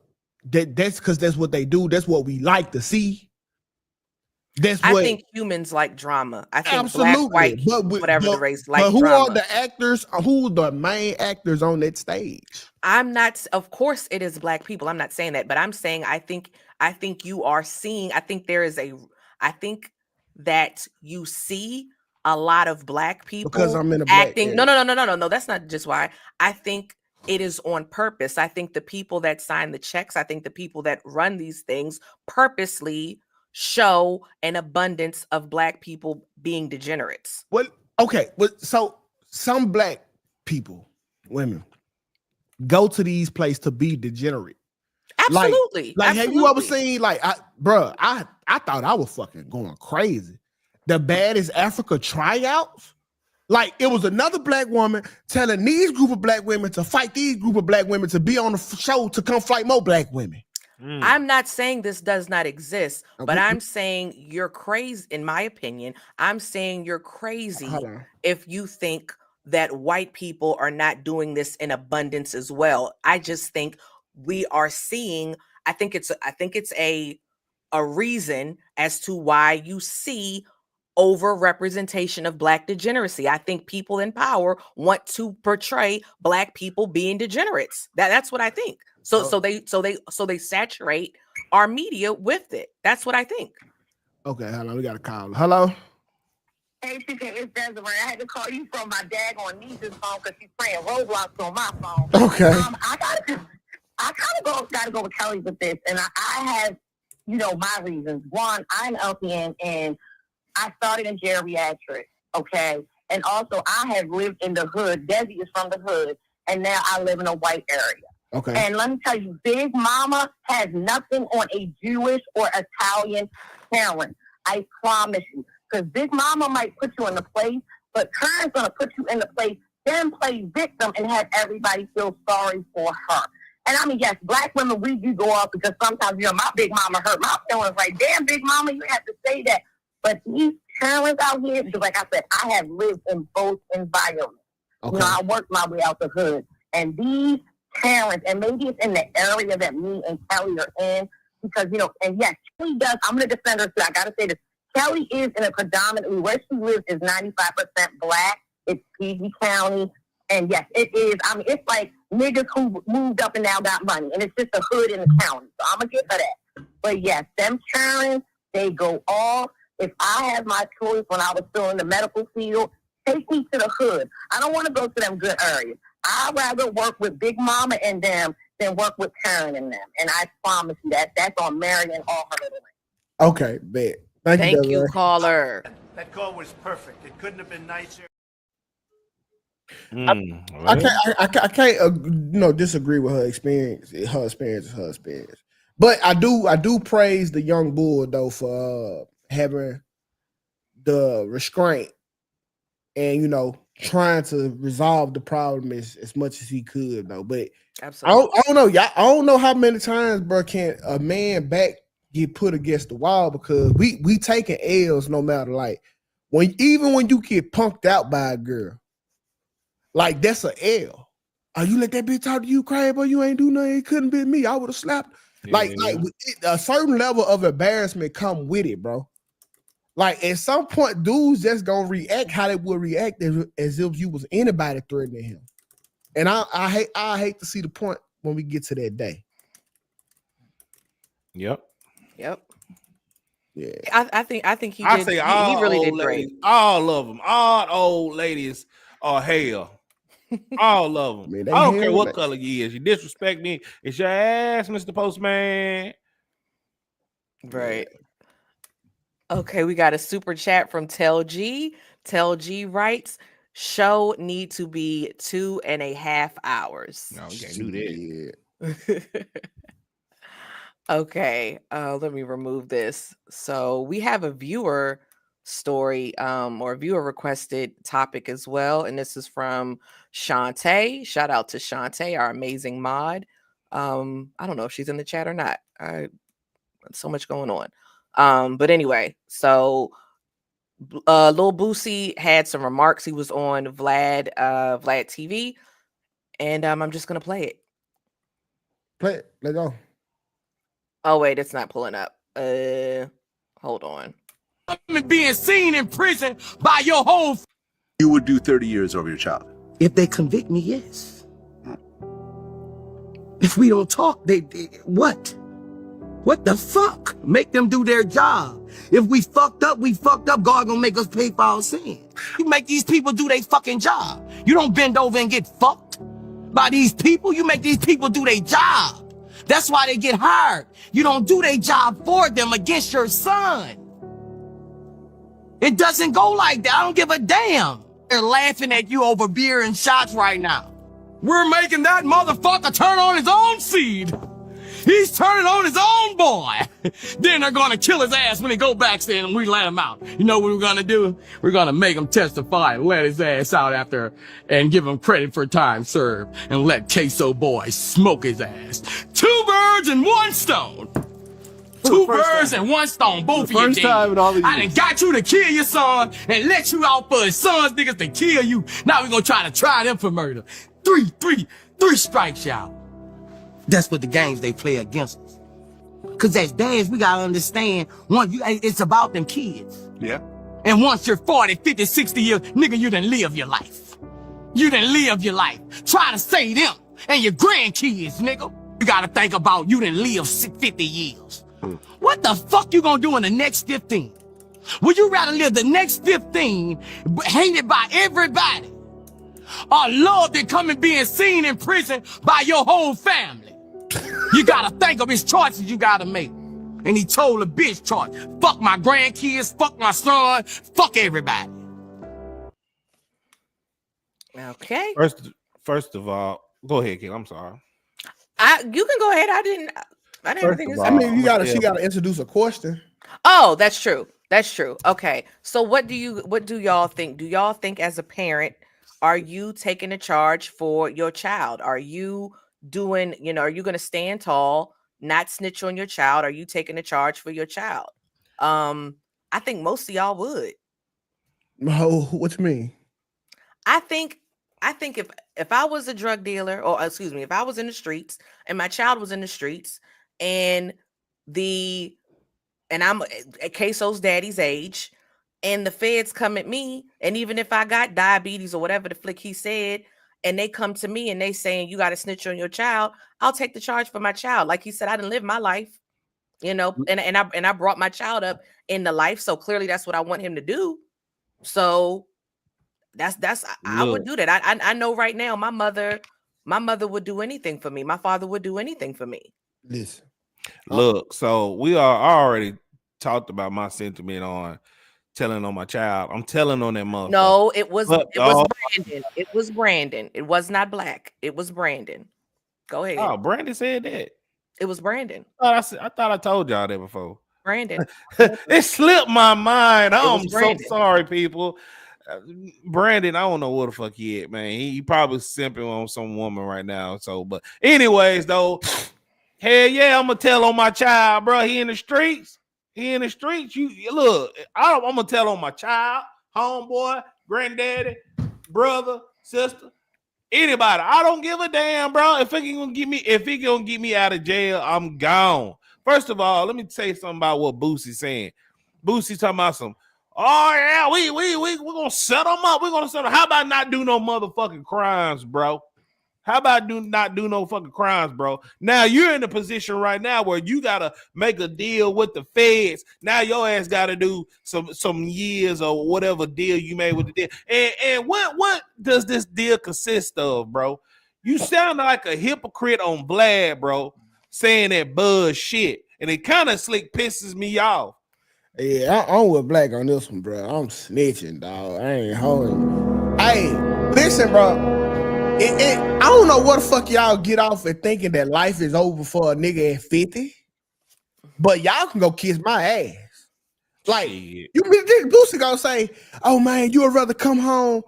that. That's because that's what they do. That's what we like to see. I think humans like drama. I think absolutely. Black, white, whatever the race, like drama. But who are the actors? Who are the main actors on that stage? I'm not. Of course, it is black people. I'm not saying that, but I'm saying I think you are seeing. I think that you see a lot of black people because I'm in a acting. No. That's not just why. I think it is on purpose. I think the people that sign the checks, I think the people that run these things purposely show an abundance of black people being degenerates. Well, okay. So some black people, women, go to these places to be degenerate. Absolutely. Like absolutely. have you ever seen I thought I was fucking going crazy. The baddest Africa tryouts. Like it was another black woman telling these group of black women to fight these group of black women to be on the show to come fight more black women. I'm not saying this does not exist, but I'm saying you're crazy. In my opinion, I'm saying you're crazy if you think that white people are not doing this in abundance as well. I just think we are seeing. I think it's a reason as to why you see over-representation of black degeneracy. I think people in power want to portray black people being degenerates. That's what I think. So they saturate our media with it. That's what I think. Okay, hold on. We got a call. Hello. Hey, TK, it's Desiree. I had to call you from my daggone niece's phone because she's playing Roblox on my phone. Okay. I gotta go with Kelly with this, and I have, my reasons. One, I'm LPN, and I started in geriatrics, okay? And also, I have lived in the hood. Desi is from the hood, and now I live in a white area. Okay. And let me tell you, Big Mama has nothing on a Jewish or Italian parent. I promise you. Because Big Mama might put you in the place, but Karen's going to put you in the place, then play victim and have everybody feel sorry for her. And I mean, yes, black women, we do go off because sometimes, my Big Mama hurt my feelings. Like, damn, Big Mama, you have to say that. But these parents out here, because like I said, I have lived in both environments. Okay. I worked my way out the hood. And these parents, and maybe it's in the area that me and Kelly are in, because, and yes, Kelly does, I'm going to defend her too. I got to say this. Kelly is in a predominantly, where she lives is 95% black. It's PG County. And yes, it is. I mean, it's like niggas who moved up and now got money. And it's just a hood in the county. So I'm going to give her that. But yes, them Karens, they go off. If I had my choice when I was still in the medical field, take me to the hood. I don't want to go to them good areas. I'd rather work with Big Mama and them than work with Karen and them. And I promise you that's on Mary and all her little things. Okay, bet. Thank you, caller. That call was perfect. It couldn't have been nicer. I can't disagree with her experience. Her experience is her experience. But I do praise the young bull though for having the restraint and trying to resolve the problem as much as he could though. But absolutely, I don't know, y'all. I don't know how many times, bro, can a man back get put against the wall, because we taking L's no matter, like when you get punked out by a girl, like that's an L. Oh, you let that bitch talk to you, crazy, but you ain't do nothing. It couldn't be me. I would have slapped. Yeah. Like a certain level of embarrassment come with it, bro. Like at some point, dudes just gonna react how they would react as if you was anybody threatening him. And I hate to see the point when we get to that day. Yep. Yeah. I think he did. He really did great. All of them. All old ladies are hell. All of them. Man, I don't care what color you is. You disrespect me, it's your ass, Mr. Postman. Right. Okay, we got a super chat from Tel G. Tel G writes, show need to be 2.5 hours. No, we can't do that. Okay, let me remove this. So we have a viewer story or viewer requested topic as well, and this is from Shantae. Shout out to Shantae, our amazing mod. I don't know if she's in the chat or not. So much going on. But anyway, so Lil Boosie had some remarks. He was on Vlad TV, and I'm just gonna play it. Play it. Let's go. Oh wait, it's not pulling up. Hold on. Being seen in prison by your whole. You would do 30 years over your child. If they convict me, yes. If we don't talk, they what? What the fuck? Make them do their job. If we fucked up, we fucked up. God gonna make us pay for our sins. You make these people do their fucking job. You don't bend over and get fucked by these people. You make these people do their job. That's why they get hired. You don't do their job for them against your son. It doesn't go like that. I don't give a damn. They're laughing at you over beer and shots right now. We're making that motherfucker turn on his own seed. He's turning on his own boy. Then they're gonna kill his ass when he go backstage and we let him out. You know what we're gonna do? We're gonna make him testify and let his ass out after and give him credit for time served and let Queso Boy smoke his ass. 2 birds and 1 stone. 2 birds and 1 stone, both of you First time in all dead. the I done years. got you to kill your son and let you out for his son's niggas to kill you. Now we're gonna try them for murder. Three strikes, y'all. That's what the games they play against us. Cause as dads, we gotta understand, it's about them kids. Yeah. And once you're 40, 50, 60 years, nigga, you done live your life. You done live your life. Try to save them and your grandkids, nigga. You gotta think about you done live 50 years. What the fuck you gonna do in the next 15? Would you rather live the next 15 hated by everybody or loved and coming being seen in prison by your whole family? You gotta think of his choices you gotta make. And he told the bitch choice. Fuck my grandkids, fuck my son, fuck everybody. Okay. First of all, go ahead, kid. I'm sorry. You can go ahead. I didn't have anything to say. I mean, she gotta introduce a question. Oh, that's true. That's true. Okay. So what do y'all think? Do y'all think as a parent, are you taking a charge for your child? Are you doing, are you going to stand tall, not snitch on your child? Are you taking a charge for your child? I think most of y'all would. Oh, what you mean? I think if I was a drug dealer, or excuse me, if I was in the streets and my child was in the streets and I'm at Queso's daddy's age and the feds come at me, and even if I got diabetes or whatever the flick he said, and they come to me and they saying you got to snitch on your child, I'll take the charge for my child. Like he said, I didn't live my life, and I brought my child up in the life. So clearly that's what I want him to do. So I would do that. I know right now my mother would do anything for me. My father would do anything for me. Listen. Look, so I already talked about my sentiment on telling on my child. I'm telling on that motherfucker. No, it was Brandon. It was Brandon. It was not Black. It was Brandon. Go ahead. Oh, Brandon said that. It was Brandon. I thought I told y'all that before. Brandon. It slipped my mind. I'm so sorry, people. Brandon, I don't know where the fuck he at, man. He probably simping on some woman right now. So, but anyways, though, hell yeah, I'm gonna tell on my child, bro. He in the streets. You look. I'm gonna tell on my child, homeboy, granddaddy, brother, sister, anybody. I don't give a damn, bro. If he gonna get me out of jail, I'm gone. First of all, let me say something about what Boosie's saying. Boosie's talking about some. Oh yeah, we're gonna set them up. We're gonna set them. How about not do no motherfucking crimes, bro? How about not do no fucking crimes, bro? Now you're in a position right now where you gotta make a deal with the feds. Now your ass gotta do some years or whatever deal you made with the deal. And what does this deal consist of, bro? You sound like a hypocrite on Vlad, bro, saying that bullshit, and it kind of slick pisses me off. Yeah, I'm with Black on this one, bro. I'm snitching, dog. I ain't holding. Hey, listen, bro. I don't know what the fuck y'all get off at thinking that life is over for a nigga at 50, but y'all can go kiss my ass. Like, you Boosie gonna say, "Oh man, you would rather come home,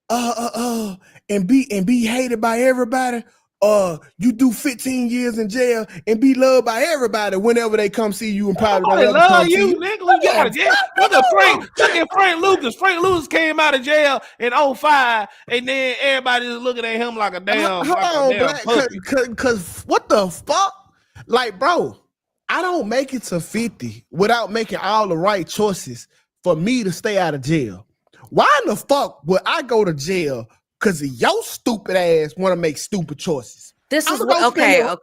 and be hated by everybody, you do 15 years in jail and be loved by everybody whenever they come see you and probably don't love you, nigga. Look at Frank Lucas. Frank Lucas came out of jail in 2005, and then everybody is looking at him like a damn. Cause what the fuck? Like, bro, I don't make it to 50 without making all the right choices for me to stay out of jail. Why in the fuck would I go to jail? Because your stupid ass want to make stupid choices. This is okay. I'm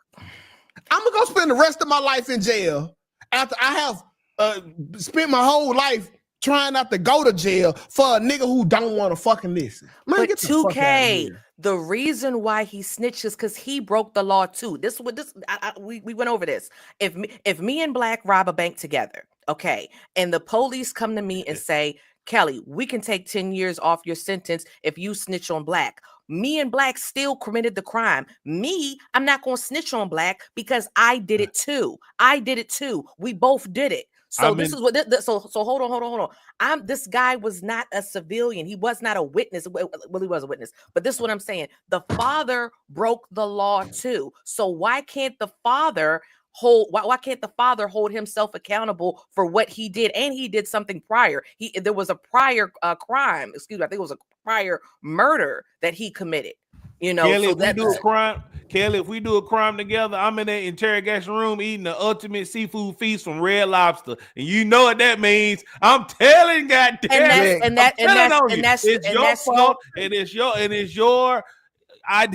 gonna go spend the rest of my life in jail after I have spent my whole life trying not to go to jail for a nigga who don't want to fucking listen. Man, but get the fuck out of here. The reason why he snitches because he broke the law too. We went over this. If me and Black rob a bank together, okay, and the police come to me and say, Kelly, we can take 10 years off your sentence if you snitch on Black. Me and Black still committed the crime. Me, I'm not going to snitch on Black because I did it too. I did it too. We both did it. So this is what. So hold on. This guy was not a civilian. He was not a witness. Well, he was a witness. But this is what I'm saying. The father broke the law too. So why can't the father why can't the father hold himself accountable for what he did? And he did something prior. There was a prior crime. Excuse me. I think it was a prior murder that he committed. You know, Kelly, so if we do a crime, Kelly, if we do a crime together, I'm in that interrogation room eating the ultimate seafood feast from Red Lobster, and you know what that means. I'm telling, goddamn, it's your fault, and it's your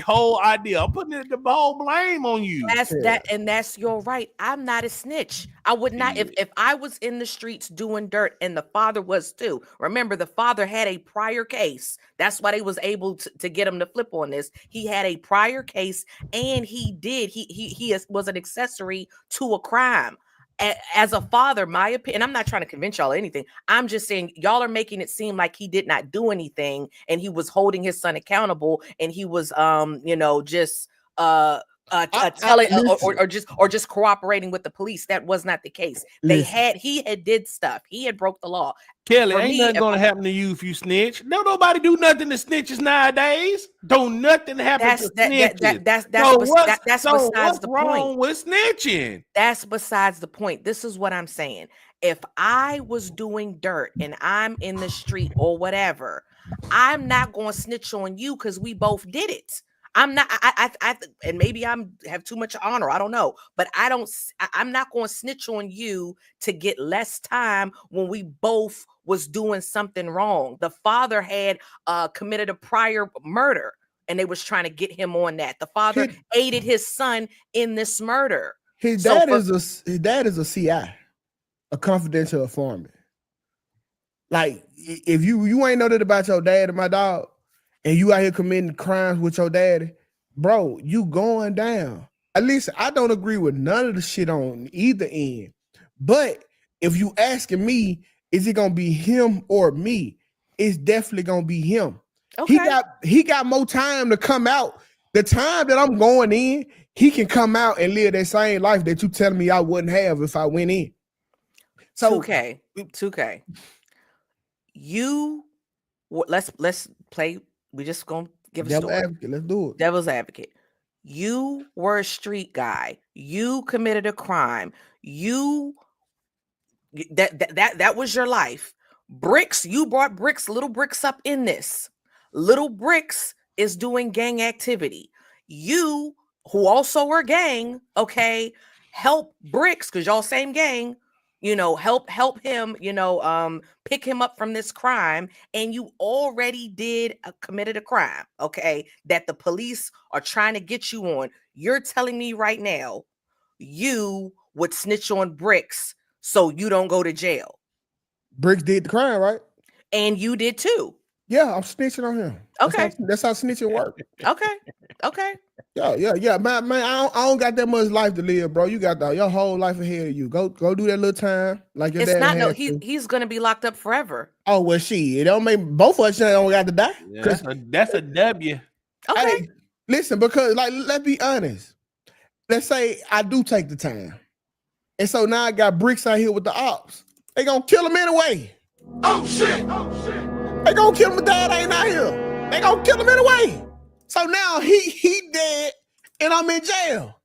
whole idea. I'm putting the whole blame on you. That's your right. I'm not a snitch. I would not if I was in the streets doing dirt, and the father was too. Remember, the father had a prior case. That's why they was able to get him to flip on this. He had a prior case, and he was an accessory to a crime. As a father, my opinion, I'm not trying to convince y'all anything. I'm just saying y'all are making it seem like he did not do anything and he was holding his son accountable and he was just telling or just cooperating with the police. That was not the case. He had did stuff. He had broke the law. Kelly, ain't nothing gonna happen to you if you snitch. No, nobody do nothing to snitches nowadays. Don't nothing happen to snitches. That's besides the point. What's wrong with snitching? That's besides the point. This is what I'm saying. If I was doing dirt and I'm in the street or whatever, I'm not gonna snitch on you because we both did it. I'm not. And maybe have too much honor. I don't know, but I'm not going to snitch on you to get less time when we both was doing something wrong. The father had committed a prior murder, and they was trying to get him on that. The father aided his son in this murder. His dad is a CI, a confidential informant. Like if you ain't know that about your dad and my dog, and you out here committing crimes with your daddy, bro, you going down. At least I don't agree with none of the shit on either end. But if you asking me, is it gonna be him or me? It's definitely gonna be him. Okay. He got more time to come out. The time that I'm going in, he can come out and live that same life that you telling me I wouldn't have if I went in. So 2K. Let's play. We just gonna give a story. Advocate. Let's do it. Devil's advocate. You were a street guy. You committed a crime. That was your life. Bricks. You brought Bricks. Little Bricks up in this. Little Bricks is doing gang activity. You, who also were gang, okay, help Bricks because y'all same gang. Help him, pick him up from this crime. And you already committed a crime, okay, that the police are trying to get you on. You're telling me right now, you would snitch on Bricks so you don't go to jail. Bricks did the crime, right? And you did too. Yeah, I'm snitching on him. Okay. That's how snitching work. Okay. Yeah. Man, I don't got that much life to live, bro. You got your whole life ahead of you. Go do that little time like your dad. He's gonna be locked up forever. Oh well, it don't make both of us don't got to die. Yeah, that's a W. Okay. Hey, listen, because let's be honest. Let's say I do take the time, and so now I got Bricks out here with the ops. They gonna kill him anyway. Oh shit! They gonna kill him. The dad ain't out here. They gonna kill him anyway. So now he dead and I'm in jail.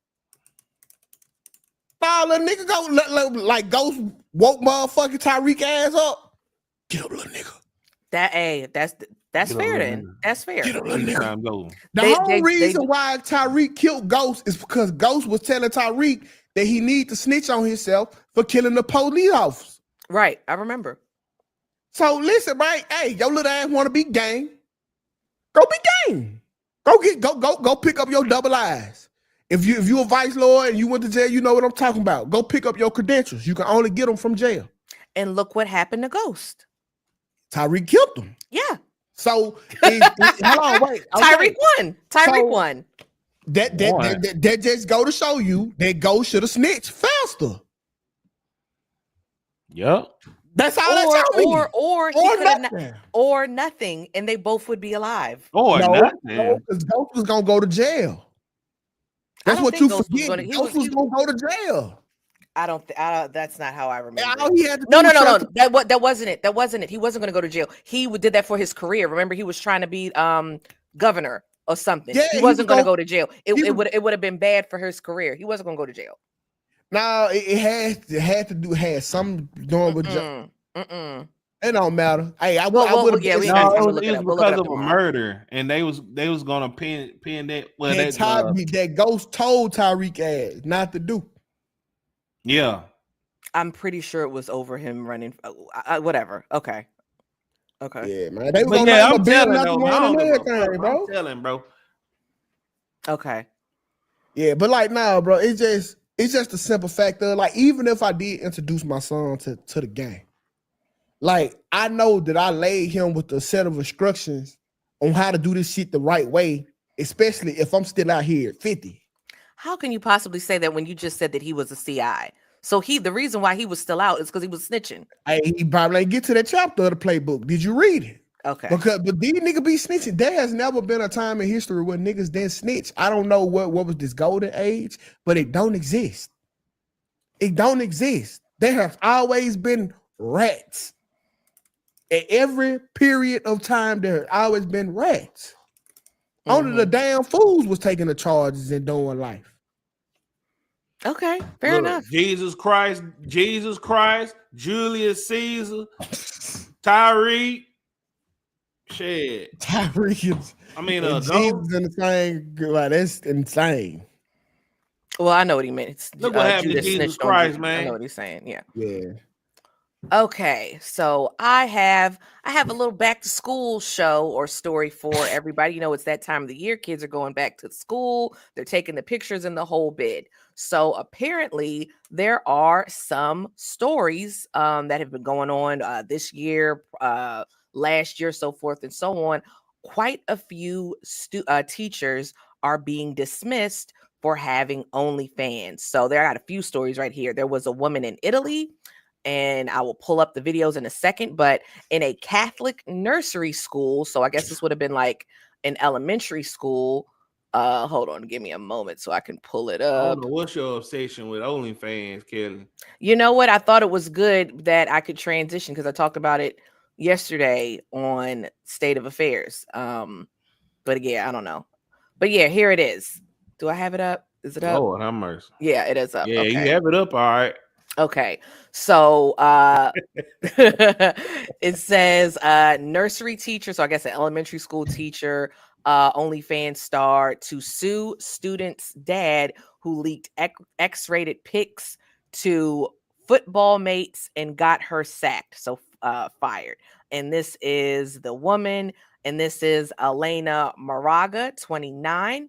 Now little nigga go like Ghost woke motherfucking Tyreek ass up. Get up, little nigga. That's fair then. That's fair. Get up, little nigga. The whole reason why Tyreek killed Ghost is because Ghost was telling Tyreek that he need to snitch on himself for killing the police officer. Right, I remember. So listen, right? Hey, your little ass want to be gang? Go be gang. Go pick up your double I's. If you a vice lord and you went to jail, you know what I'm talking about. Go pick up your credentials. You can only get them from jail. And look what happened to Ghost. Tyreek killed him. Yeah. So hold on, wait. Okay. Tyreek won. That just go to show you that Ghost should have snitched faster. Yep. That's all that told me. Or he Or could have nothing. or nothing, and they both would be alive. Or No, nothing. because Ghost was gonna go to jail. I That's don't what think you Ghost was forget. gonna- Ghost was gonna go to jail. I don't. That's not how I remember. All he had to No, do no, was no, no. trust- That wasn't it. That wasn't it. He wasn't going to go to jail. He did that for his career. Remember, he was trying to be governor or something. Yeah, he he wasn't was going to gonna- go to jail. It would have been bad for his career. He wasn't going to go to jail. No, it had something doing with it don't matter. Hey, I would have. we No, got time it to was, look it it was up. We'll look it because up of a tomorrow. murder, and they was gonna pin that. Well, that Ghost told Tyreek ass not to do. Yeah, I'm pretty sure it was over him running. Whatever. Okay. Yeah, man. They were but gonna yeah, name I'm a bill telling not though, the I one don't on give a everything, fuck. bro. I'm telling, bro. Okay. Yeah, but like now, bro, it's just a simple fact of like, even if I did introduce my son to the game, like I know that I laid him with a set of instructions on how to do this shit the right way, especially if I'm still out here at 50. How can you possibly say that when you just said that he was a CI? So the reason why he was still out is because he was snitching. Hey, he probably ain't get to that chapter of the playbook. Did you read it? Okay. But these niggas be snitching. There has never been a time in history where niggas didn't snitch. I don't know what was this golden age, but it don't exist. It don't exist. There have always been rats. At every period of time, there have always been rats. Only the damn fools was taking the charges and doing life. Okay, fair enough. Jesus Christ, Julius Caesar, Tyreek, shit. Tyreek is. I mean, Jesus Ghost. in the same. Like, that's insane. Well, I know what he meant. It's, Look what happened to Judas Jesus snitched on Christ, Jesus. man. I know what he's saying. Yeah. Yeah. Okay, so I have a little back to school show or story for everybody. You know, it's that time of the year. Kids are going back to school. They're taking the pictures and the whole bit. So apparently there are some stories that have been going on this year, last year, so forth and so on. Quite a few teachers are being dismissed for having OnlyFans. So I got a few stories right here. There was a woman in Italy, and I will pull up the videos in a second, but in a Catholic nursery school, so I guess this would have been like an elementary school. Hold on, give me a moment so I can pull it I up. don't know what's your obsession with OnlyFans, Kelly. You know what? I thought it was good that I could transition because I talked about it yesterday on State of Affairs. But yeah, I don't know. But yeah, here it is. Do I have it up? Is it up? Lord have mercy. Yeah, it is up. Yeah, Okay. you have it up, all right. Okay, so it says nursery teacher, so I guess an elementary school teacher, OnlyFans star to sue student's dad who leaked X-rated pics to football mates and got her sacked, so fired. And this is the woman, and this is Elena Moraga, 29,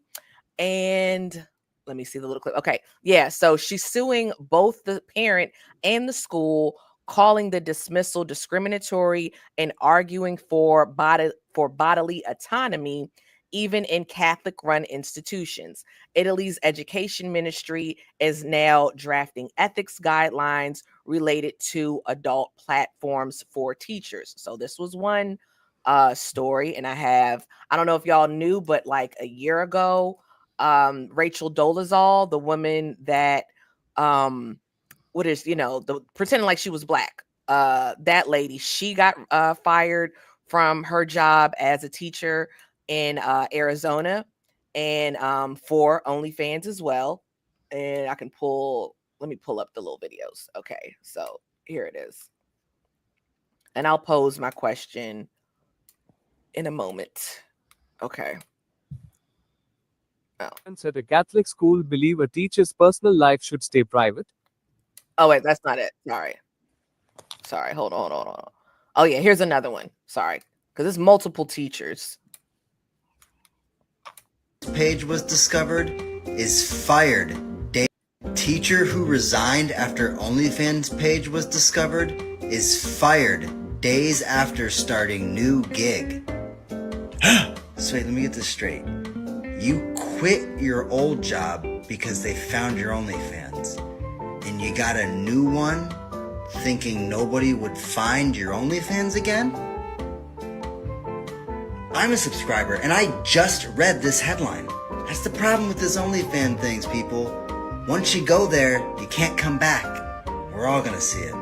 and let me see the little clip. Okay. Yeah. So she's suing both the parent and the school, calling the dismissal discriminatory and arguing for bodily autonomy, even in Catholic-run institutions. Italy's education ministry is now drafting ethics guidelines related to adult platforms for teachers. So this was one story. And I don't know if y'all knew, but like a year ago, Rachel Dolezal, the woman that pretending like she was black, that lady, she got fired from her job as a teacher in Arizona, and for OnlyFans as well. And let me pull up the little videos. Okay, so here it is, and I'll pose my question in a moment. Okay. At a Catholic school believe a teacher's personal life should stay private? Oh, wait, that's not it. Sorry. Hold on. Oh, yeah, here's another one. Sorry. Because it's multiple teachers. Page was discovered is fired. Teacher who resigned after OnlyFans page was discovered is fired days after starting new gig. So wait, let me get this straight. You quit your old job because they found your OnlyFans, and you got a new one thinking nobody would find your OnlyFans again? I'm a subscriber and I just read this headline. That's the problem with this OnlyFans things, people. Once you go there, you can't come back. We're all gonna see it.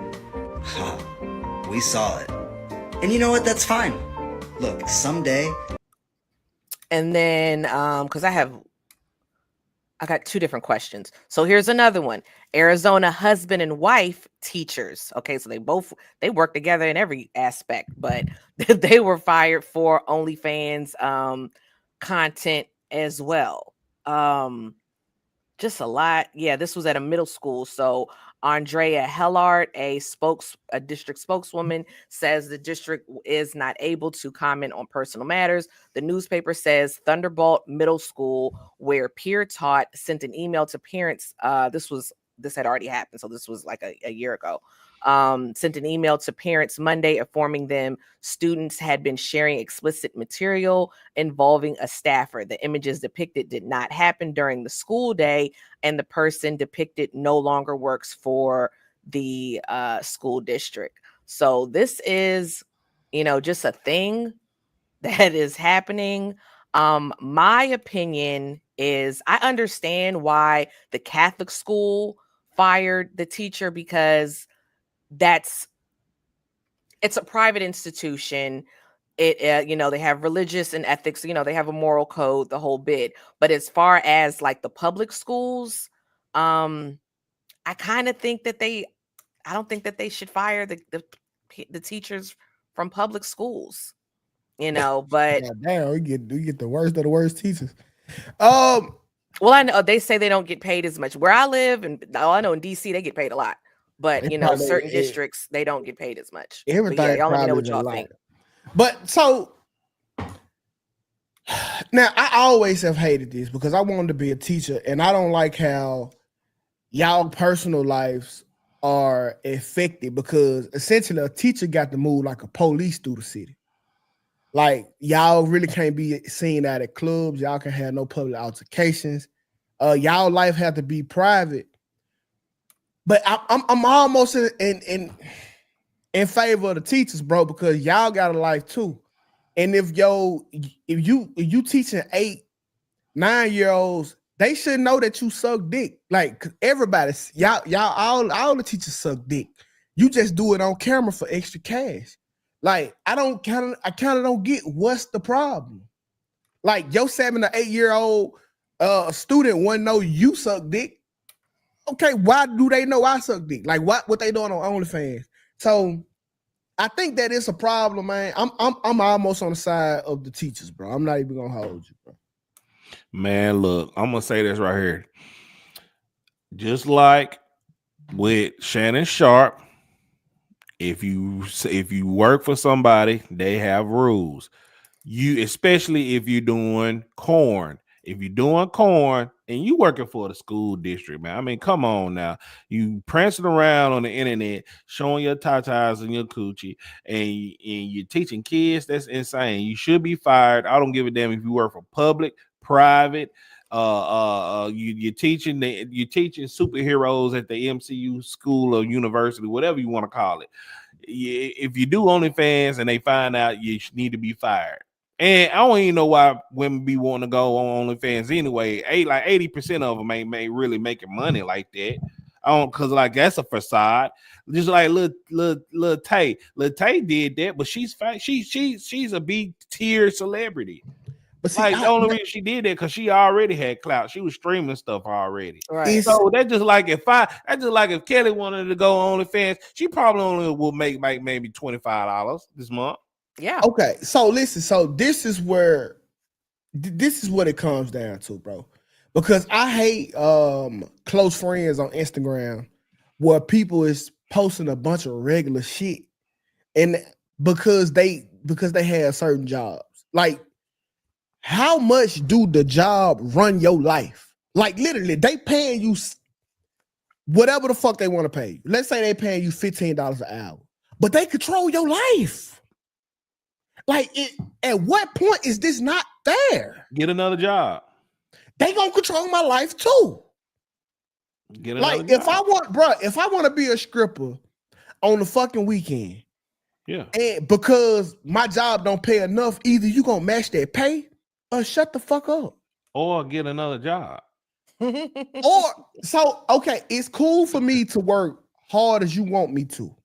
Ha, we saw it. And you know what? That's fine. Look, someday. And then, because I got two different questions. So here's another one. Arizona husband and wife teachers. Okay, so they work together in every aspect, but they were fired for OnlyFans content as well. Just a lot. Yeah, this was at a middle school. So Andrea Hellard, a district spokeswoman, says the district is not able to comment on personal matters. The newspaper says Thunderbolt Middle School, where peer taught, sent an email to parents. This had already happened, so this was like a year ago. Sent an email to parents Monday informing them students had been sharing explicit material involving a staffer. The images depicted did not happen during the school day, and the person depicted no longer works for the school district. So this is, just a thing that is happening. My opinion is I understand why the Catholic school fired the teacher, because it's a private institution. It they have religious and ethics, they have a moral code, the whole bit. But as far as like the public schools, I kind of think that I don't think that they should fire the teachers from public schools, but God damn, we get the worst of the worst teachers. Well, I know they say they don't get paid as much where I live, and I know in DC they get paid a lot. But certain districts they don't get paid as much. Everything, y'all let me know what y'all think. But so now I always have hated this because I wanted to be a teacher, and I don't like how y'all personal lives are affected, because essentially a teacher got to move like a police through the city. Like, y'all really can't be seen out at clubs. Y'all can have no public altercations. Y'all life have to be private. But I'm almost in favor of the teachers, bro, because y'all got a life too. And if you teaching 8, 9-year-olds, they should know that you suck dick. Like, everybody, y'all all the teachers suck dick. You just do it on camera for extra cash. Like, I kind of don't get what's the problem. Like, your 7 or 8-year-old student wouldn't know you suck dick. Okay, why do they know I suck dick? Like, what they doing on OnlyFans? So I think that it's a problem, man. I'm almost on the side of the teachers, bro. I'm not even gonna hold you, bro. Man, look, I'm gonna say this right here. Just like with Shannon Sharp, if you work for somebody, they have rules. Especially if you're doing corn. If you're doing corn and you working for the school district, man, I mean, come on now. You prancing around on the internet, showing your tatas and your coochie, and you're teaching kids, that's insane. You should be fired. I don't give a damn if you work for public, private. You're teaching superheroes at the MCU school or university, whatever you want to call it. If you do OnlyFans and they find out, you need to be fired. And I don't even know why women be wanting to go on OnlyFans anyway. 80% of them ain't really making money like that. Cause like that's a facade. Just like Lil Tay. Lil Tay did that, but she's a big tier celebrity. But see, the only reason she did that because she already had clout. She was streaming stuff already. Right. So that's just like if Kelly wanted to go on OnlyFans, she probably only will make maybe $25 this month. Yeah. Okay. So listen. So this is what it comes down to, bro. Because I hate close friends on Instagram where people is posting a bunch of regular shit, and because they have certain jobs. Like, how much do the job run your life? Like, literally, they paying you whatever the fuck they want to pay you. Let's say they paying you $15 an hour, but they control your life. Like, at what point is this not fair? Get another job. They gonna control my life too. Get another job. If I want to be a stripper on the fucking weekend. Yeah. And because my job don't pay enough, either you gonna match that pay or shut the fuck up. Or get another job. Or so okay, it's cool for me to work hard as you want me to.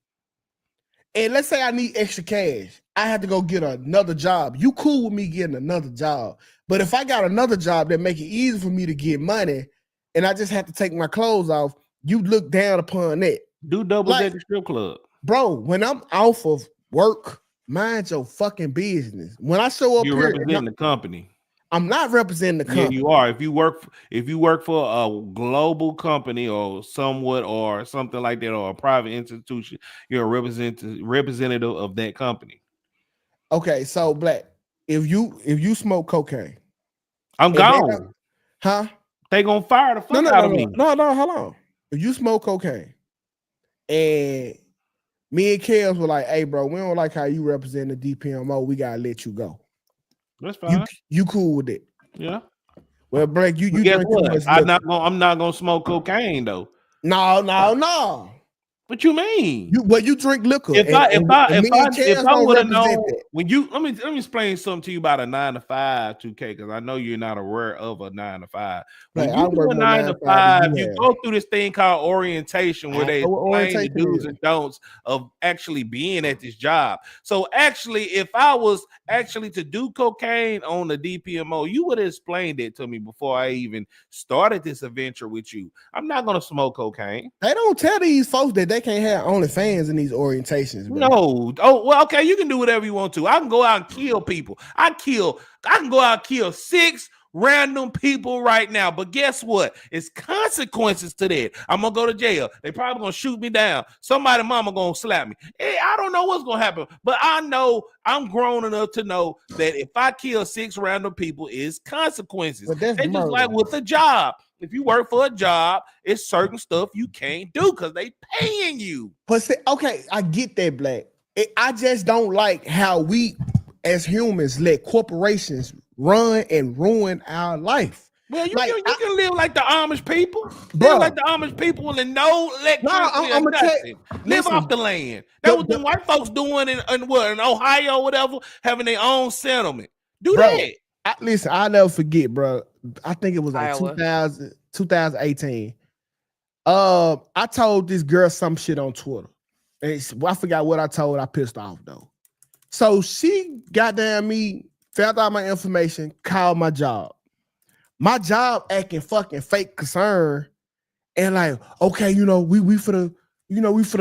And let's say I need extra cash. I have to go get another job. You cool with me getting another job. But if I got another job that make it easy for me to get money and I just have to take my clothes off, you look down upon that. Do doubles at the strip club. Bro, when I'm off of work, mind your fucking business. When I show up You're here, representing the company. I'm not representing the company. Yeah, you are. If you work for a global company or somewhat or something like that, or a private institution, you're a representative of that company. Okay, so Black, if you smoke cocaine, I'm gone. They gonna fire the fuck out of me. No, hold on. If you smoke cocaine and me and Kels were like, hey, bro, we don't like how you represent the DPMO. We gotta let you go. That's fine. You cool with it? Yeah. Well, Blake, you guess drink too what? much I'm liquor. not gonna smoke cocaine though. No. What you mean? You drink liquor. If I would have known that. when you let me explain something to you about a 9 to 5 2K, because I know you're not aware of a 9 to 5. When Right, you I do work a more 9 to 9 to 5 5, than you you have. go through this thing called orientation where I they know what explain the orientation do's is. and don'ts of actually being at this job. So actually, if I was actually to do cocaine on the DPMO, you would have explained it to me before I even started this adventure with you. I'm not gonna smoke cocaine. They don't tell these folks that they can't have OnlyFans in these orientations, bro. No. Oh, well, okay, you can do whatever you want to. I can go out and kill people. I can go out and kill 6 random people right now. But guess what? It's consequences to that. I'm gonna go to jail. They probably gonna shoot me down. Somebody mama gonna slap me. I don't know what's gonna happen, but I know I'm grown enough to know that if I kill 6 random people, it's consequences. But that's They just murder. like with a job. If you work for a job, it's certain stuff you can't do because they paying you. But see, okay, I get that, Black. I just don't like how we as humans let corporations run and ruin our life. Well, you can live like the Amish people. Bro. Live like the Amish people and no electricity or nothing. Live off the land. That's what the white folks doing in Ohio or whatever, having their own settlement. Do that. Listen, I'll never forget, bro. I think it was like Iowa. 2018. I told this girl some shit on Twitter. I forgot what I told. I pissed off though. So she got down me, found out my information, called my job. My job acting fucking fake concern, and like, okay, we for the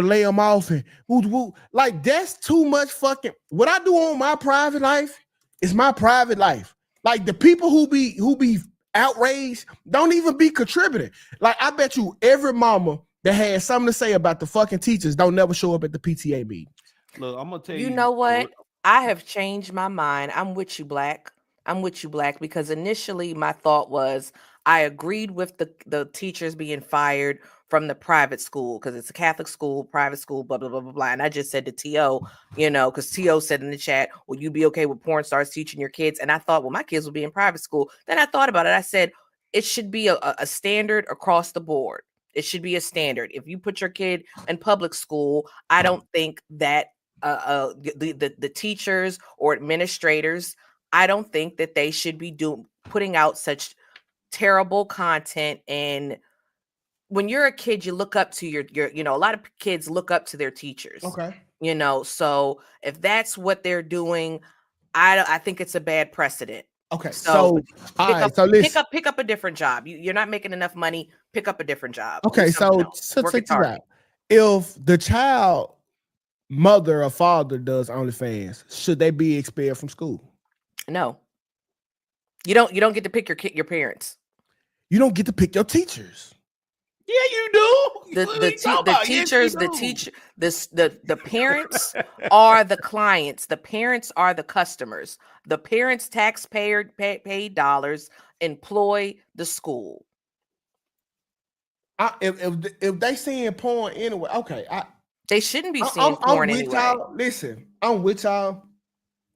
lay them off and woo. Like that's too much fucking. What I do on my private life is my private life. Like the people who be outraged don't even be contributing. Like I bet you every mama that has something to say about the fucking teachers don't never show up at the PTA meeting. Look, I'm gonna tell you. You know what? I have changed my mind. I'm with you, Black. Because initially my thought was I agreed with the teachers being fired from the private school because it's a Catholic school, private school, blah, blah, blah, blah, blah. And I just said to T.O., because T.O. said in the chat, will you be okay with porn stars teaching your kids? And I thought, well, my kids will be in private school. Then I thought about it. I said, it should be a standard across the board. It should be a standard. If you put your kid in public school, I don't think that the teachers or administrators, I don't think that they should be putting out such terrible content. And when you're a kid, you look up to your a lot of kids look up to their teachers. Okay. So if that's what they're doing, I think it's a bad precedent. Okay. So pick up a different job. You're not making enough money. Pick up a different job. Okay. So check this out. If the child mother or father does OnlyFans, should they be expelled from school? No. You don't get to pick your parents. You don't get to pick your teachers. Yeah, you do. The teachers, the parents are the clients. The parents are the customers. The parents' taxpayer paid dollars employ the school. If they seeing porn anyway, okay. They shouldn't be seeing porn anyway. Y'all. Listen, I'm with y'all.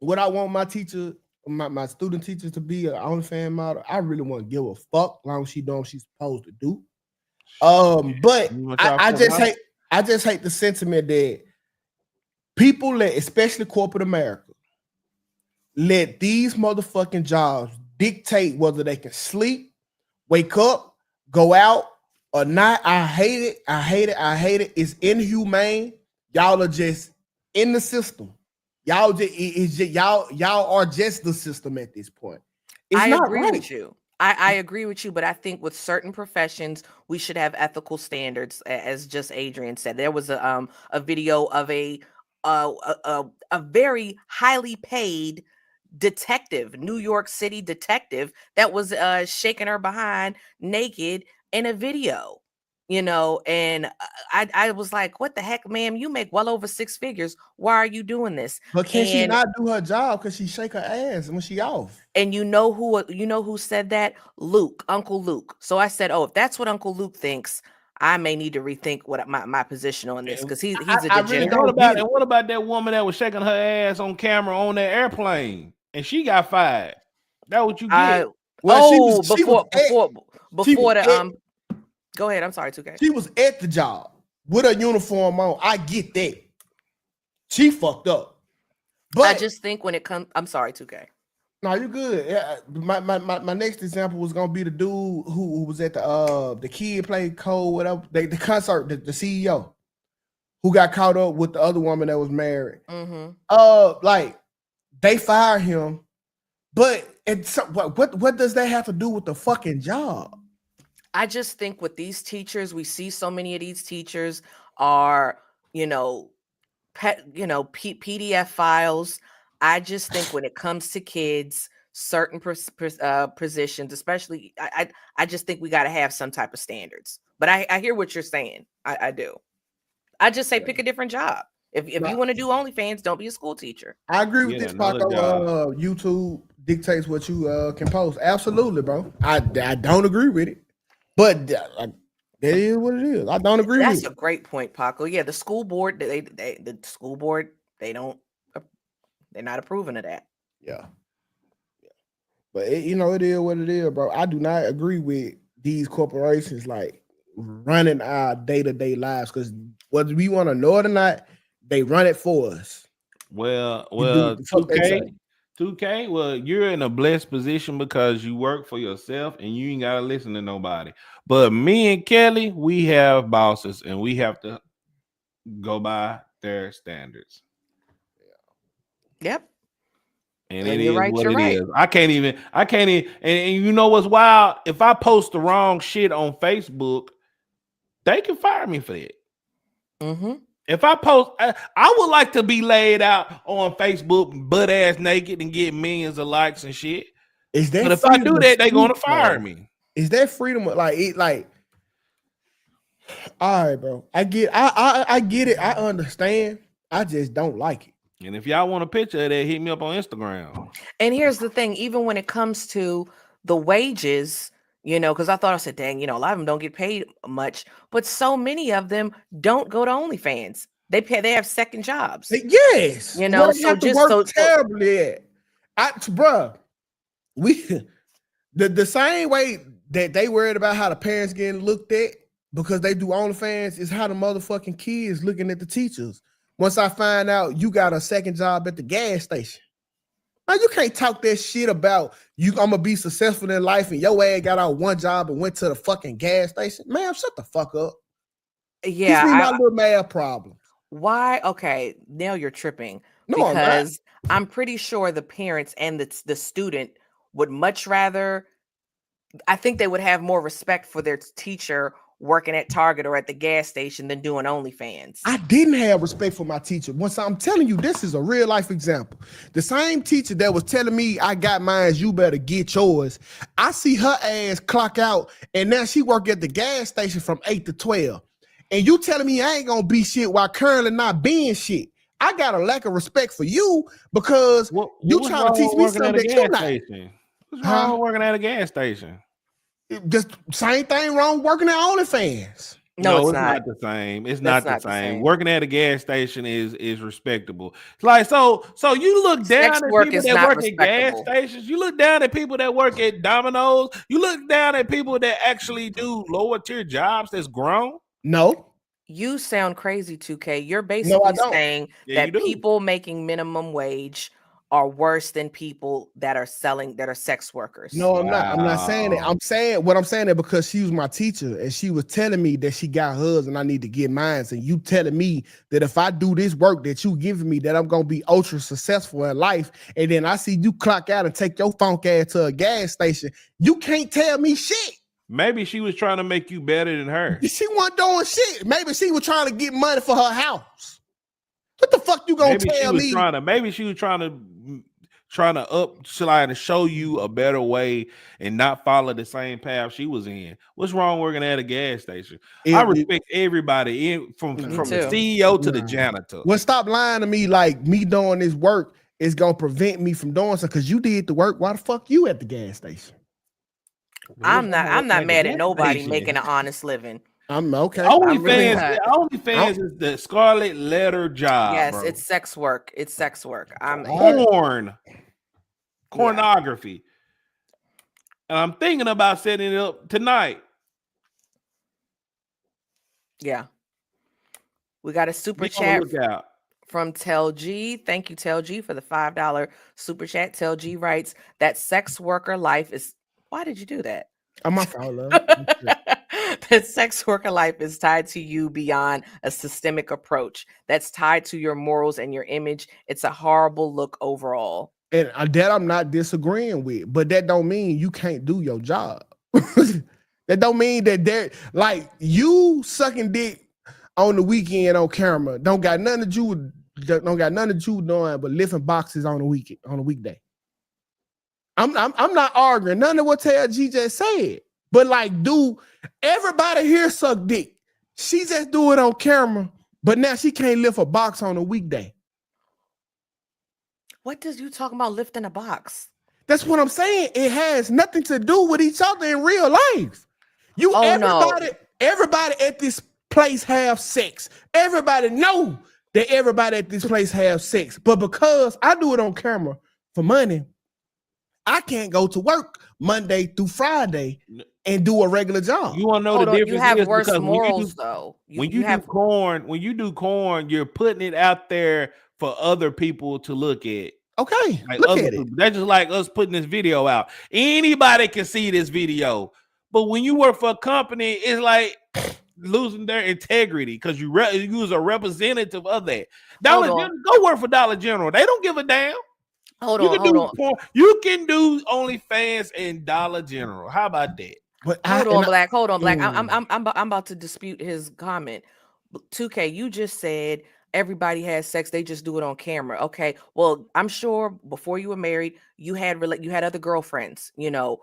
What I want my teacher, my student teachers to be an OnlyFans model, I really want to give a fuck long as she doing what she's supposed to do. But I just hate the sentiment that People especially corporate America, let these motherfucking jobs dictate whether they can sleep, wake up, go out, or not. I hate it. I hate it. I hate it. It's inhumane. Y'all are just in the system. Y'all just, y'all are just the system at this point. It's I not agree right. with you. I agree with you, but I think with certain professions, we should have ethical standards, as just Adrian said. There was a video of a very highly paid detective, New York City detective, that was shaking her behind naked in a video, and I was like, what the heck, ma'am? You make well over 6 figures. Why are you doing this? But can she not do her job because she shake her ass when she off? And you know who said that? Luke, Uncle Luke. So I said, oh, if that's what Uncle Luke thinks, I may need to rethink what my position on this, because he's a degenerate. And what about that woman that was shaking her ass on camera on that airplane and she got fired? That what you get? Before the go ahead. I'm sorry, 2K. She was at the job with her uniform on. I get that. She fucked up. But I just think when it comes, I'm sorry, 2K. No, you're good. Yeah, my next example was gonna be the dude who was at the Kid Play Code, whatever, the concert, the CEO, who got caught up with the other woman that was married. Like they fired him, but what does that have to do with the fucking job? I just think with these teachers, we see so many of these teachers are, PDF files. I just think when it comes to kids, certain positions, especially, I just think we got to have some type of standards. But I hear what you're saying. I do. I just say pick a different job. If you want to do OnlyFans, don't be a school teacher. I agree with this, Paco. YouTube dictates what you can post. Absolutely, bro. I don't agree with it, but that is what it is. I don't agree with it. That's a great point, Paco. Yeah, the school board, the school board, they're not approving of that. Yeah. But it is what it is, bro. I do not agree with these corporations like running our day-to-day lives, because whether we want to know it or not, they run it for us. Well, 2K, well, you're in a blessed position because you work for yourself and you ain't gotta listen to nobody. But me and Kelly, we have bosses and we have to go by their standards. Yep. And it is what it is. I can't even. And you know what's wild? If I post the wrong shit on Facebook, they can fire me for that. If I post, I would like to be laid out on Facebook, butt ass naked, and get millions of likes and shit. But if I do that, they're gonna fire me. Is that freedom? All right, bro. I get it. I understand. I just don't like it. And if y'all want a picture of that, hit me up on Instagram. And here's the thing, even when it comes to the wages, because I said, dang, a lot of them don't get paid much, but so many of them don't go to OnlyFans. They have second jobs. Yes. So just terribly bruh, the same way that they worried about how the parents getting looked at because they do OnlyFans is how the motherfucking kids looking at the teachers. Once I find out you got a second job at the gas station. Now you can't talk that shit about I'm gonna be successful in life and your ass got out one job and went to the fucking gas station. Man, shut the fuck up. Yeah, Teach me my little math problem. Why? Okay, now you're tripping. No, because I'm pretty sure the parents and the student would much rather. I think they would have more respect for their teacher working at Target or at the gas station than doing OnlyFans. I didn't have respect for my teacher. Once I'm telling you, this is a real life example. The same teacher that was telling me I got mine, you better get yours. I see her ass clock out and now she work at the gas station from 8 to 12. And you telling me I ain't gonna be shit while currently not being shit. I got a lack of respect for you because you trying to teach me something that you're not. What's wrong with working at a gas station? Just same thing wrong working at OnlyFans. No, it's not the same. It's not the same. Working at a gas station is respectable. It's like so you look down at people that work at gas stations. You look down at people that work at Domino's. You look down at people that actually do lower tier jobs that's grown. No. You sound crazy, 2K. You're No, I basically don't. saying Yeah, you that do. people making minimum wage are worse than people that are sex workers. No, I'm not. I'm not saying it. Wow. I'm saying what I'm saying it because she was my teacher and she was telling me that she got hers and I need to get mine. And you telling me that if I do this work that you giving me, that I'm gonna be ultra successful in life. And then I see you clock out and take your funk ass to a gas station. You can't tell me shit. Maybe she was trying to make you better than her. She wasn't doing shit. Maybe she was trying to get money for her house. What the fuck you gonna Maybe tell me? Maybe she was trying to upslide and show you a better way and not follow the same path she was in. What's wrong working at a gas station? I respect everybody from the CEO to the janitor. Well, stop lying to me like me doing this work is gonna prevent me from doing something because you did the work. Why the fuck you at the gas station? I'm not mad at nobody making an honest living. I'm okay. OnlyFans is the scarlet letter job. Yes, bro. it's sex work. It's sex work. Pornography. And I'm thinking about setting it up tonight. Yeah. We got a super chat from Tel G. Thank you, Tel G, for the $5 super chat. Tel G writes that sex worker life is. Why did you do that? I'm my fault, love. That sex worker life is tied to you beyond a systemic approach that's tied to your morals and your image. It's a horrible look overall. And that I'm not disagreeing with, but that don't mean you can't do your job. That don't mean that they're like you sucking dick on the weekend on camera. Don't got nothing to do doing but lifting boxes on a weekday. I'm not arguing none of what Tel G just said, but like, do everybody here suck dick? She just do it on camera, but now she can't lift a box on a weekday. What does you talking about lifting a box? That's what I'm saying. It has nothing to do with each other in real life. Everybody at this place have sex. Everybody know that everybody at this place have sex, but because I do it on camera for money, I can't go to work Monday through Friday and do a regular job. You want to know the difference? You have worse morals, though. When you do corn, you're putting it out there for other people to look at. Okay, like look at it. That's just like us putting this video out. Anybody can see this video, but when you work for a company, it's like losing their integrity because you was a representative of that. Dollar General, go work for Dollar General. They don't give a damn. Hold on. You can do OnlyFans and Dollar General. How about that? Hold on, Black. I'm about to dispute his comment. 2K, you just said everybody has sex. They just do it on camera. Okay. Well, I'm sure before you were married, you had other girlfriends. You know,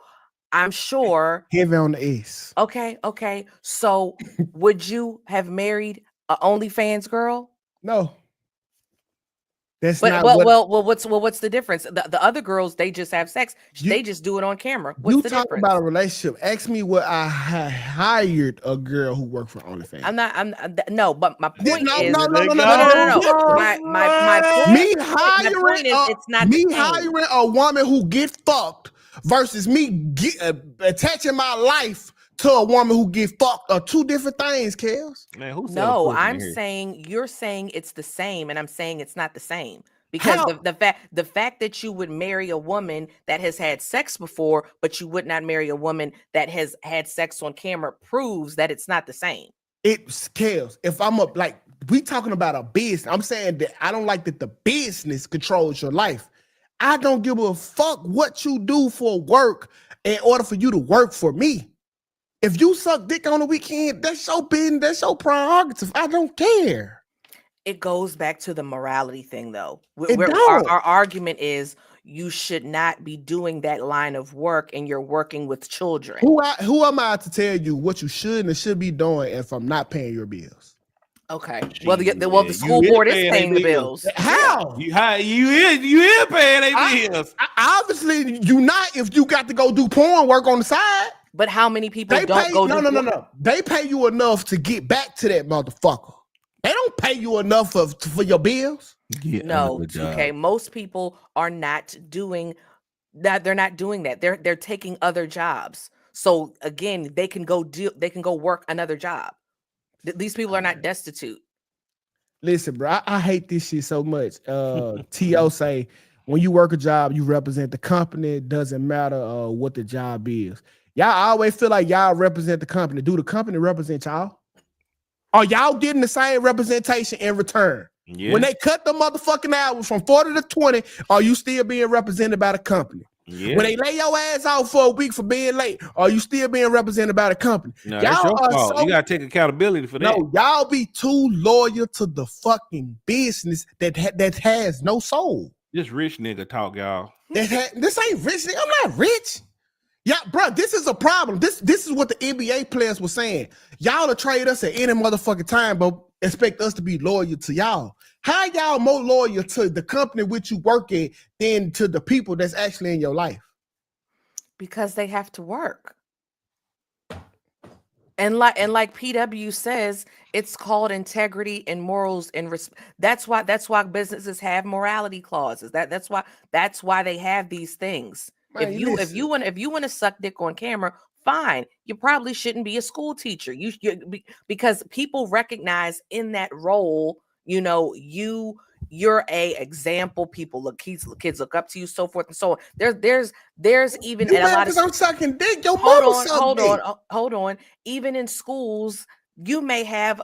I'm sure. Heavy on the ace. Okay. So, would you have married an OnlyFans girl? No. That's what's the difference? The other girls, they just have sex. They just do it on camera. What's the difference? You talk about a relationship. Ask me what I hired a girl who worked for OnlyFans. But my point is no. My point is it's not me hiring a woman who gets fucked versus me attaching my life to a woman who get fucked are two different things, Kels. Man, who said I'm saying you're saying it's the same, and I'm saying it's not the same. Because the fact that you would marry a woman that has had sex before, but you would not marry a woman that has had sex on camera proves that it's not the same. It's Kels. If I'm we talking about a business, I'm saying that I don't like that the business controls your life. I don't give a fuck what you do for work in order for you to work for me. If you suck dick on the weekend, that's your business, that's your prerogative. I don't care. It goes back to the morality thing, though. Our argument is you should not be doing that line of work, and you're working with children. Who am I to tell you what you should and should be doing if I'm not paying your bills? Okay. Well, the school board is paying the bills. How? You is paying their bills. Obviously, you not if you got to go do porn work on the side. But how many people No. They pay you enough to get back to that motherfucker. They don't pay you enough for your bills. No, 2K. Most people are not doing that. They're not doing that. They're taking other jobs. So again, they can go work another job. These people are not destitute. Listen, bro, I hate this shit so much. T.O. say, when you work a job, you represent the company. It doesn't matter what the job is. Y'all always feel like y'all represent the company. Do the company represent y'all? Are y'all getting the same representation in return? Yeah. When they cut the motherfucking hours from 40 to 20, are you still being represented by the company? Yeah. When they lay your ass out for a week for being late, are you still being represented by the company? No, that's your fault. You gotta take accountability for that. No, y'all be too loyal to the fucking business that has no soul. This rich nigga talk, y'all. This ain't rich. I'm not rich. Yeah, bro, this is a problem. This is what the NBA players were saying. Y'all will trade us at any motherfucking time, but expect us to be loyal to y'all. How y'all more loyal to the company which you work at than to the people that's actually in your life? Because they have to work. And like PW says, it's called integrity and morals and that's why businesses have morality clauses. That's why they have these things. Man, If you want to suck dick on camera, fine. You probably shouldn't be a school teacher. Because people recognize in that role, you're a example. Kids look up to you, so forth and so on. There's even you and a lot of I'm sucking dick. Your mama suck dick. Hold on. Even in schools, you may have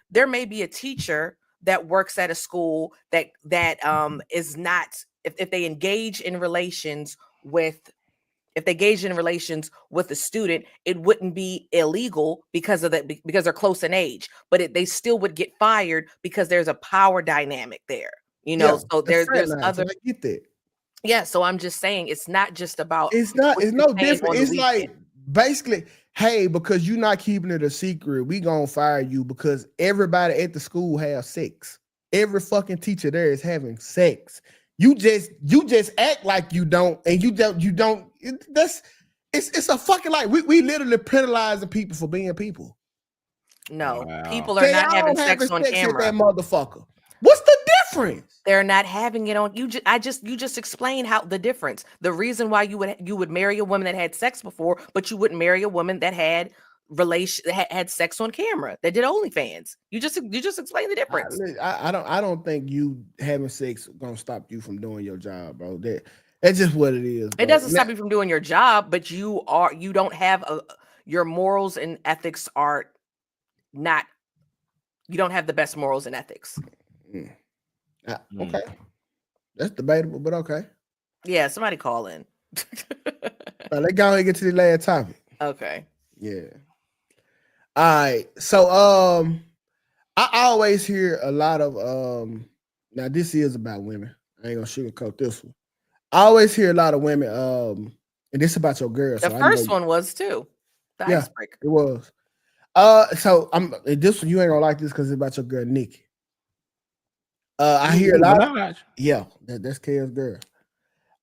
there may be a teacher that works at a school that is not if they engage in relations with a student, it wouldn't be illegal because they're close in age, but they still would get fired because there's a power dynamic there. So there's other. I get that. Yeah, so I'm just saying it's not just about. It's no different. It's like basically, hey, because you're not keeping it a secret, we gonna fire you because everybody at the school has sex. Every fucking teacher there is having sex. You just act like you don't, and you don't. It's a fucking like we literally penalizing people for being people. No, people are not having sex on camera. That motherfucker. What's the difference? They're not having it on you. You just explained how the difference. The reason why you would marry a woman that had sex before, but you wouldn't marry a woman that had had sex on camera that did OnlyFans. You just explained the difference. I don't think you having sex gonna stop you from doing your job, bro. That's just what it is. Bro. It doesn't stop you from doing your job, but you don't have your morals and ethics are not. You don't have the best morals and ethics. Okay, that's debatable, but okay. Yeah, somebody call in. Let's go and get to the last topic. Okay. Yeah. All right. So I always hear a lot of now this is about women. I ain't gonna sugarcoat this one. I always hear a lot of women and this about your girl. The first one was too. The icebreaker. It was. So this one you ain't gonna like this because it's about your girl Nikki. I hear a lot. That's Kay's girl.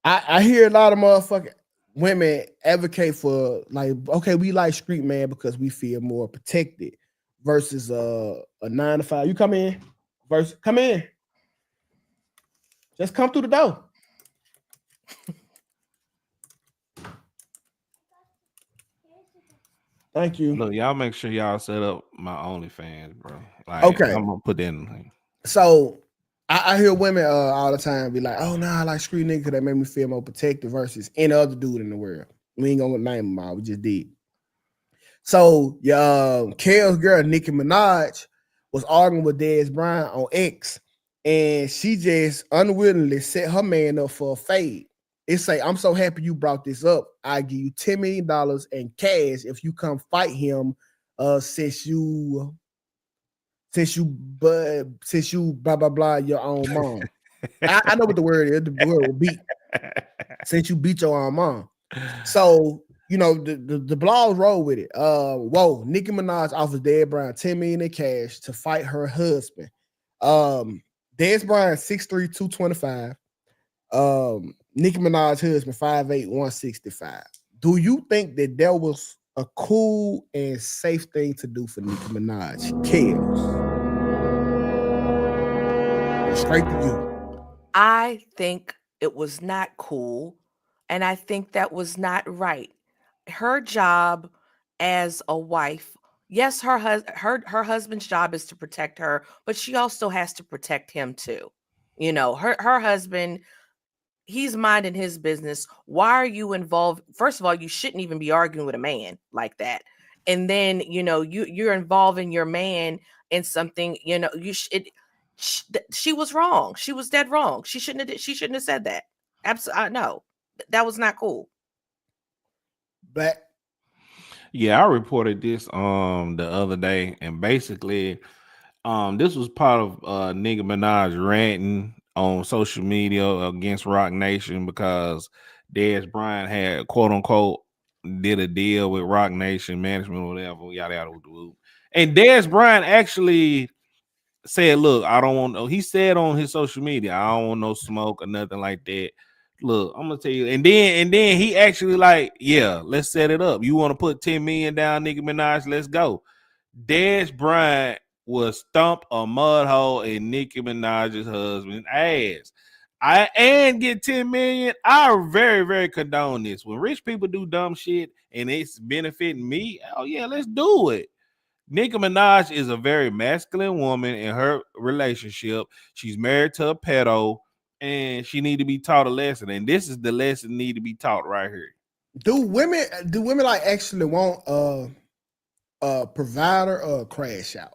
I hear a lot of motherfucking women advocate for like, okay, we like street man because we feel more protected versus a 9 to 5. You come in, come in. Just come through the door. Thank you. Look, y'all make sure y'all set up my OnlyFans, bro. Like, okay, I'm gonna put that in the thing. So I hear women all the time be like, "Oh no, I like street nigga because they make me feel more protected versus any other dude in the world." We ain't gonna name them all. We just did. So Kale's girl Nicki Minaj was arguing with Dez Bryant on X, and she just unwittingly set her man up for a fade. It say, "I'm so happy you brought this up. I give you $10 million in cash if you come fight him. Since you blah blah blah your own mom." I know what the word is. The word will beat. Since you beat your own mom. So the blogs roll with it. Whoa, Nicki Minaj offers Dez Bryant $10 million in cash to fight her husband. Dez Bryant 6'3", 225. Nicki Minaj's husband 5'8", 165. Do you think that was a cool and safe thing to do for Nicki Minaj? Chaos. Straight to you. I think it was not cool, and I think that was not right. Her job as a wife, yes, her husband's job is to protect her, but she also has to protect him too. You know, her husband, he's minding his business. Why are you involved? First of all, you shouldn't even be arguing with a man like that. And then, you know, you're involving your man in something, you know, she was wrong. She was dead wrong. She shouldn't have said that. Absolutely. No. That was not cool. Black. Yeah, I reported this the other day, and basically this was part of Nicki Minaj ranting on social media against Rock Nation because Dez Bryant had quote unquote did a deal with Rock Nation management or whatever, yada yada. And Dez Bryant actually said, "Look, I don't want." He said on his social media, "I don't want no smoke or nothing like that." Look, I'm gonna tell you, and then he actually like, yeah, let's set it up. You want to put 10 million down, Nicki Minaj? Let's go. Dez Bryant was stump a mud hole in Nicki Minaj's husband's ass. And get 10 million. I very, very condone this. When rich people do dumb shit and it's benefiting me, oh yeah, let's do it. Nicki Minaj is a very masculine woman in her relationship. She's married to a pedo, and she need to be taught a lesson. And this is the lesson need to be taught right here. Do women like actually want a provider or a crash out?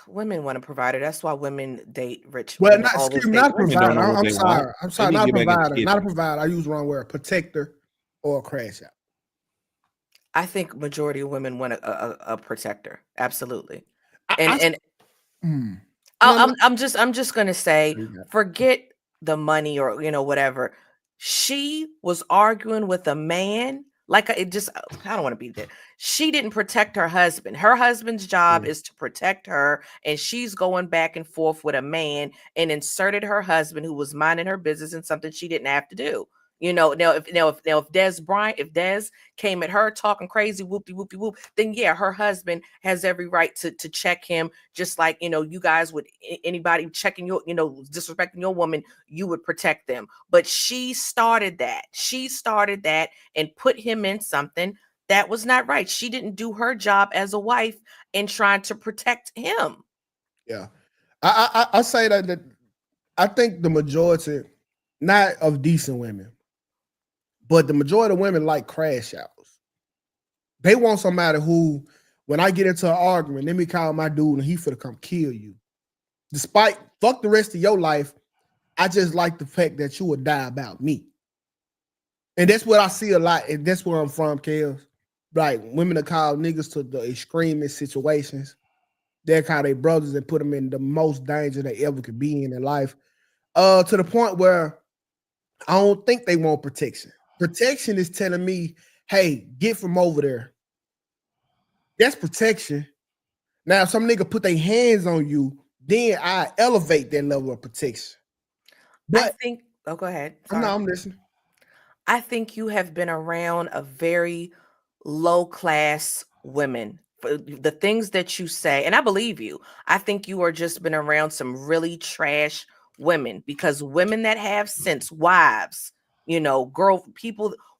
Women want a provider. That's why women date rich. Well, women not a provider. I'm sorry, not a provider. Not a provider. I use the wrong word. Protector or a crash out. I think majority of women want a protector. Absolutely. I'm just gonna say, forget the money or, you know, whatever. She was arguing with a man. Like, I don't want to be there. She didn't protect her husband. Her husband's job is to protect her, and she's going back and forth with a man and inserted her husband, who was minding her business, in something she didn't have to do. You know, if Dez came at her talking crazy, whoopty whoopty whoop, then yeah, her husband has every right to check him, just like, you know, you guys would, anybody checking your, you know, disrespecting your woman, you would protect them. But she started that. She started that and put him in something that was not right. She didn't do her job as a wife in trying to protect him. Yeah, I say that I think the majority, not of decent women, but the majority of women like crash outs. They want somebody who, when I get into an argument, let me call my dude and he finna come kill you. Despite fuck the rest of your life, I just like the fact that you would die about me. And that's what I see a lot. And that's where I'm from, Kels. Like, women that call niggas to the extremist situations. They call their brothers and put them in the most danger they ever could be in their life. To the point where I don't think they want protection. Protection is telling me, hey, get from over there. That's protection. Now, if some nigga put their hands on you, then I elevate that level of protection. But I think, go ahead. Sorry. No, I'm listening. I think you have been around a very low class women. For the things that you say, and I believe you. I think you are just been around some really trash women, because women that have sense, wives, you know,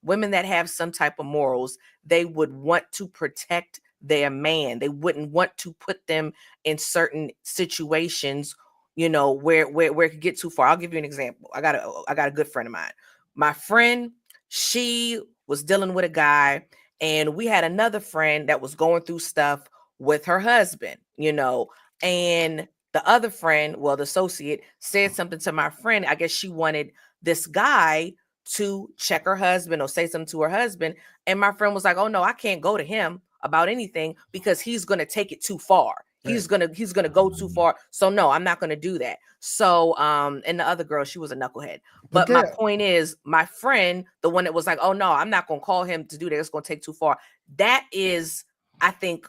women that have some type of morals, they would want to protect their man. They wouldn't want to put them in certain situations, you know, where it could get too far. I'll give you an example. I got a good friend of mine. My friend, she was dealing with a guy, and we had another friend that was going through stuff with her husband, you know, and the other friend, well, the associate, said something to my friend. I guess she wanted this guy to check her husband or say something to her husband. And my friend was like, oh no, I can't go to him about anything because he's going to take it too far. He's going to go too far. So no, I'm not going to do that. So, and the other girl, she was a knucklehead. But my point is, my friend, the one that was like, oh no, I'm not going to call him to do that. It's going to take too far. That is, I think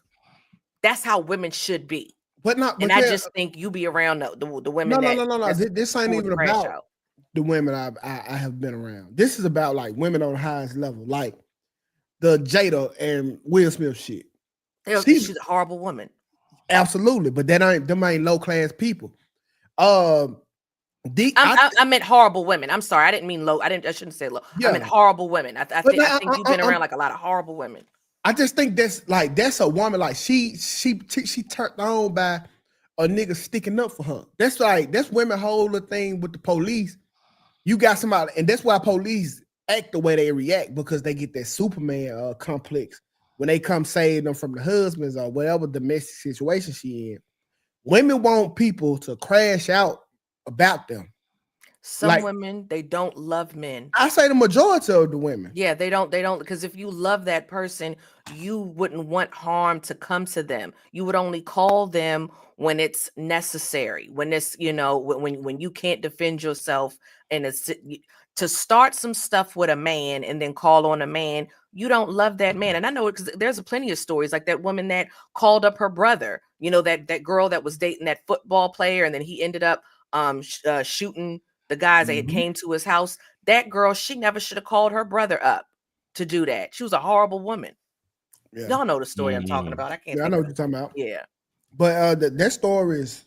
that's how women should be. But not, and I just think you be around the women. No. This ain't even about the women I have been around. This is about like women on the highest level, like the Jada and Will Smith shit. She's a horrible woman. Absolutely, but them ain't low class people. I meant horrible women. I'm sorry, I didn't mean low. I shouldn't say low. Yeah. I meant horrible women. I think you've been around like a lot of horrible women. I just think that's a woman like she turned on by a nigga sticking up for her. That's women whole the thing with the police. You got somebody, and that's why police act the way they react because they get that Superman complex when they come save them from the husbands or whatever domestic situation she in. Women want people to crash out about them. Some women, they don't love men. I say the majority of the women. Yeah, they don't, because if you love that person, you wouldn't want harm to come to them. You would only call them when it's necessary, when it's, when you can't defend yourself, and it's to start some stuff with a man and then call on a man. You don't love that man. And I know it because there's plenty of stories like that woman that called up her brother, that girl that was dating that football player, and then he ended up shooting the guys that came to his house. That girl, she never should have called her brother up to do that. She was a horrible woman. Yeah. Y'all know the story I'm talking about. I can't. Yeah, I know what you're talking about. Yeah, but that story is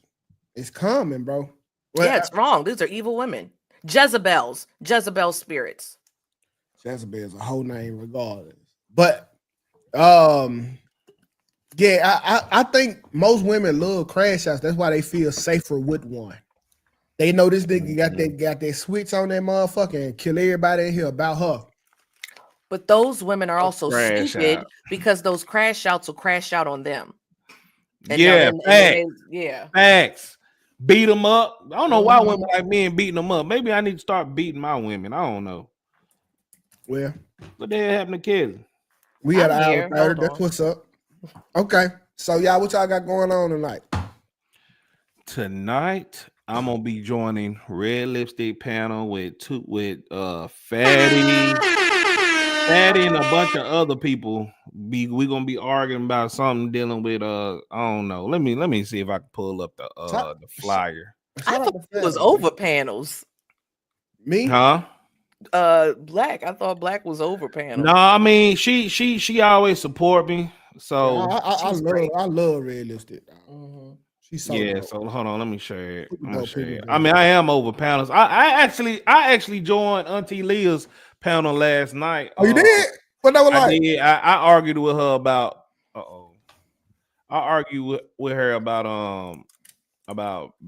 common, bro. Well, yeah, it's wrong. These are evil women. Jezebel spirits. Jezebel is a whole name, regardless. But yeah, I think most women love crash outs. That's why they feel safer with one. They know this nigga got that switch on that motherfucker and kill everybody in here about her. But those women are also stupid because those crash outs will crash out on them. And facts. Beat them up. I don't know why women like men beating them up. Maybe I need to start beating my women. I don't know. Well, what the hell happened to Kelly? We had an hour 30. That's what's up. Okay. So y'all, what y'all got going on tonight? Tonight, I'm gonna be joining Red Lipstick panel with Fatty and a bunch of other people. We're gonna be arguing about something dealing with I don't know. Let me see if I can pull up the flyer. I thought it was over panels. Me? Huh? Black. I thought Black was over panel. No, I mean she always support me. So I love Red Lipstick. She's so dope. So hold on, let me share it. I mean, I am over panels. I actually joined Auntie Leah's panel last night. Oh, you did? What that was like? I did. I argued with her about. I argued with her about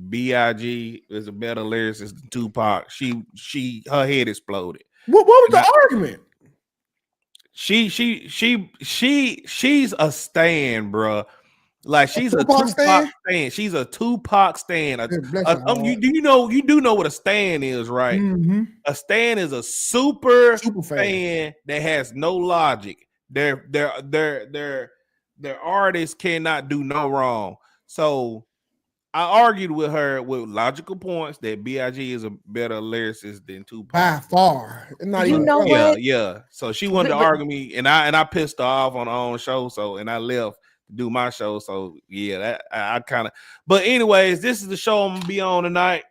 B.I.G. is a better lyricist than Tupac. Her head exploded. What was the argument? She's a stan, bruh. Like she's a Tupac stan. She's a Tupac stan. You do know what a stan is, right? Mm-hmm. A stan is a super fan that has no logic. Their artists cannot do no wrong. So I argued with her with logical points that B.I.G. is a better lyricist than Tupac by far. Not even yeah. So she wanted to argue me, and I pissed her off on her own show. And I left to do my show. So yeah, that I kind of. But anyways, this is the show I'm gonna be on tonight.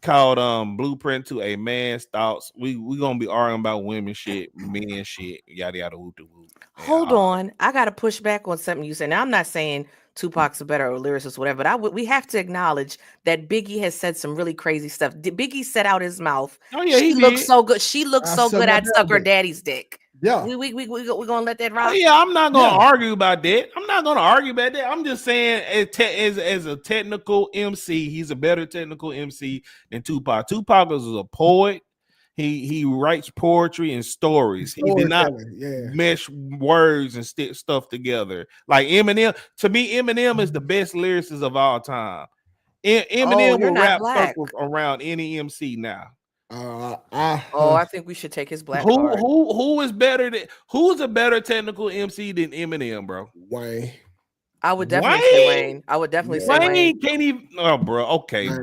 Called Blueprint to a Man's Thoughts. We gonna be arguing about women shit, men shit, yada yada woo woo. Hold on, I gotta push back on something you said. Now I'm not saying Tupac's a better lyricist, whatever. But we have to acknowledge that Biggie has said some really crazy stuff. Biggie set out his mouth. Oh yeah, he looks so good. She looks so good. I'd suck her daddy's dick. Yeah, we gonna let that rock. Oh, yeah, I'm not gonna argue about that. I'm just saying, as a technical MC, he's a better technical MC than Tupac. Tupac was a poet. He writes poetry and stories. He did not mesh words and stuff together. Like Eminem, to me, Eminem is the best lyricist of all time. Eminem will wrap circles around any MC now. I think we should take his black card. Who's a better technical MC than Eminem, bro? Wayne. I would definitely say Wayne. I would definitely say Wayne. Can't even. Oh, bro. Okay. I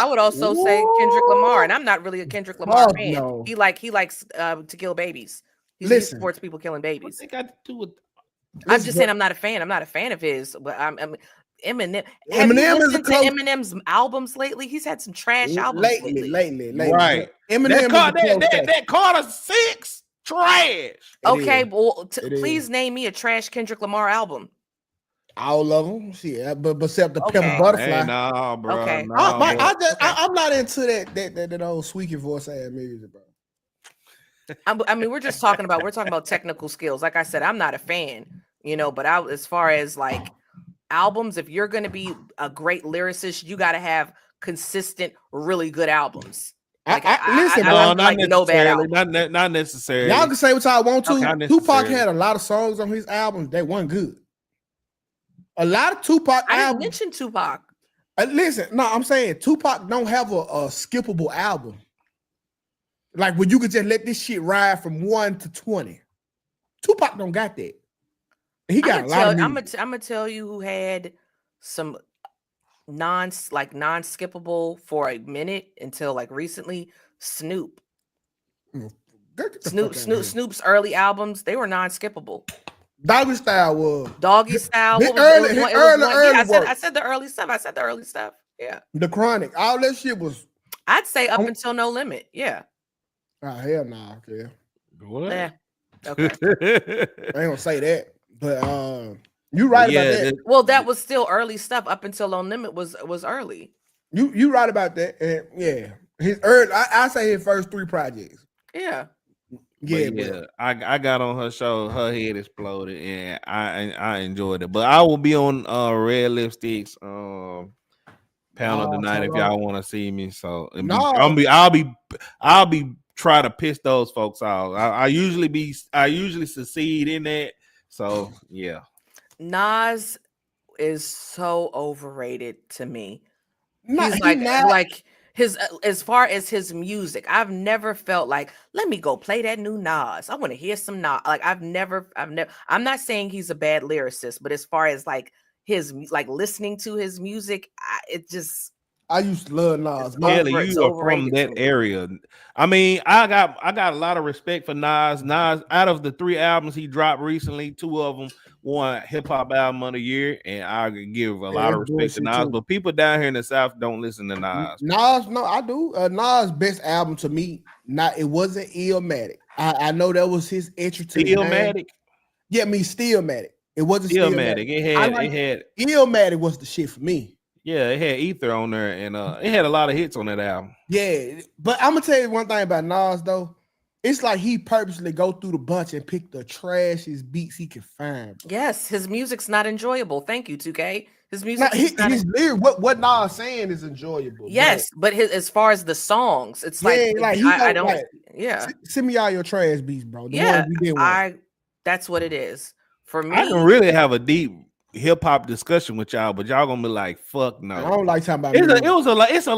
would also say Kendrick Lamar, and I'm not really a Kendrick Lamar fan. No. He likes to kill babies. He supports people killing babies. What's that got to do with? I'm just saying I'm not a fan. I'm not a fan of his, but I'm Eminem. Have you listened to Eminem's albums lately? He's had some trash albums lately. Right. Eminem that Carter 6 trash. Okay, well, please name me a trash Kendrick Lamar album. All of them, but except the Pimp Butterfly. Hey, nah, bro. Okay. Nah, I'm not into that old squeaky voice ass music, bro. I mean, we're talking about technical skills. Like I said, I'm not a fan, but as far as like albums, if you're going to be a great lyricist, you got to have consistent, really good albums. Like, listen, I bro, like no bad album. Not necessarily. Y'all can say what y'all want to. Okay. Tupac had a lot of songs on his albums that weren't good. A lot of Tupac I albums. mentioned Tupac. Listen, no, I'm saying Tupac don't have a skippable album. Like when you could just let this shit ride from 1 to 20. Tupac don't got that. He got a lot of music. I'm gonna tell you who had some non-skippable for a minute until like recently. Snoop. Snoop's early albums, they were non-skippable. Doggy Style was. Doggy Style. I said the early stuff. Yeah. The Chronic. All that shit was. I'd say up until No Limit. Yeah. Oh, hell nah. Okay. What? Yeah. Okay. I ain't gonna say that. But you right about that. Well, that was still early stuff up until No Limit was early. You right about that. And yeah. His early, I say his first 3 projects. Yeah. Yeah. I got on her show, her head exploded, and I enjoyed it. But I will be on Red Lipstick's panel tonight if y'all want to see me. So I'll be trying to piss those folks off. I usually succeed in that. So yeah. Nas is so overrated to me. He's like his as far as his music, I've never felt like, let me go play that new Nas. I want to hear some Nas. Like I'm not saying he's a bad lyricist, but as far as like his like listening to his music, I used to love Nas. Kelly, you are from that area. I mean, I got a lot of respect for Nas. Nas, out of the 3 albums he dropped recently, 2 of them won Hip Hop Album of the Year, and I give a lot of respect to Nas. But people down here in the South don't listen to Nas. Nas, no, I do. Nas' best album to me, it wasn't Illmatic. I know that was his entry to Illmatic. Yeah, Stillmatic. It wasn't Stillmatic. It had Illmatic was the shit for me. Yeah, it had Ether on there, and it had a lot of hits on that album. Yeah, but I'm gonna tell you one thing about Nas though. It's like he purposely go through the bunch and pick the trashiest beats he can find. Yes, his music's not enjoyable. Thank you, 2K. His music. His lyric, what Nas saying is enjoyable. Yes, but as far as the songs, it's I don't. Yeah, send me all your trash beats, bro. That's what it is for me. I can really have a deep hip hop discussion with y'all, but y'all gonna be like, "Fuck no." I don't like talking about. It was a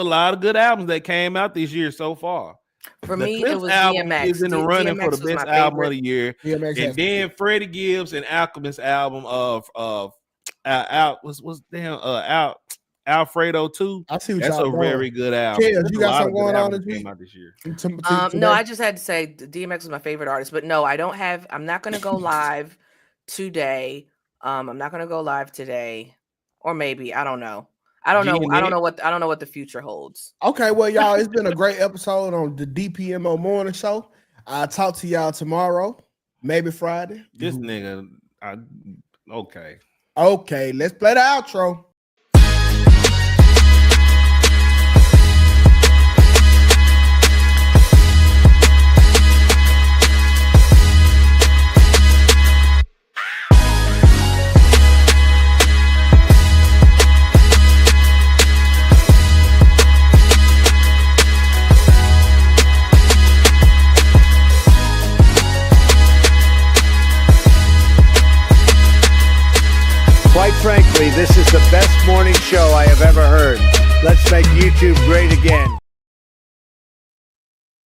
lot of good albums that came out this year so far. For me, it was DMX. Is in the running for the best album of the year, and then Freddie Gibbs and Alchemist album of Alfredo 2. I see what that's y'all a very good album. Yeah, you got something going on came out this year. No, I just had to say DMX was my favorite artist, but no, I'm not gonna go live today. I'm not gonna go live today, or maybe I don't know. I don't know what the future holds. Okay, well, y'all, it's been a great episode on the DPMO Morning Show. I'll talk to y'all tomorrow, maybe Friday. This nigga, okay. Okay, let's play the outro. Quite frankly, this is the best morning show I have ever heard. Let's make YouTube great again.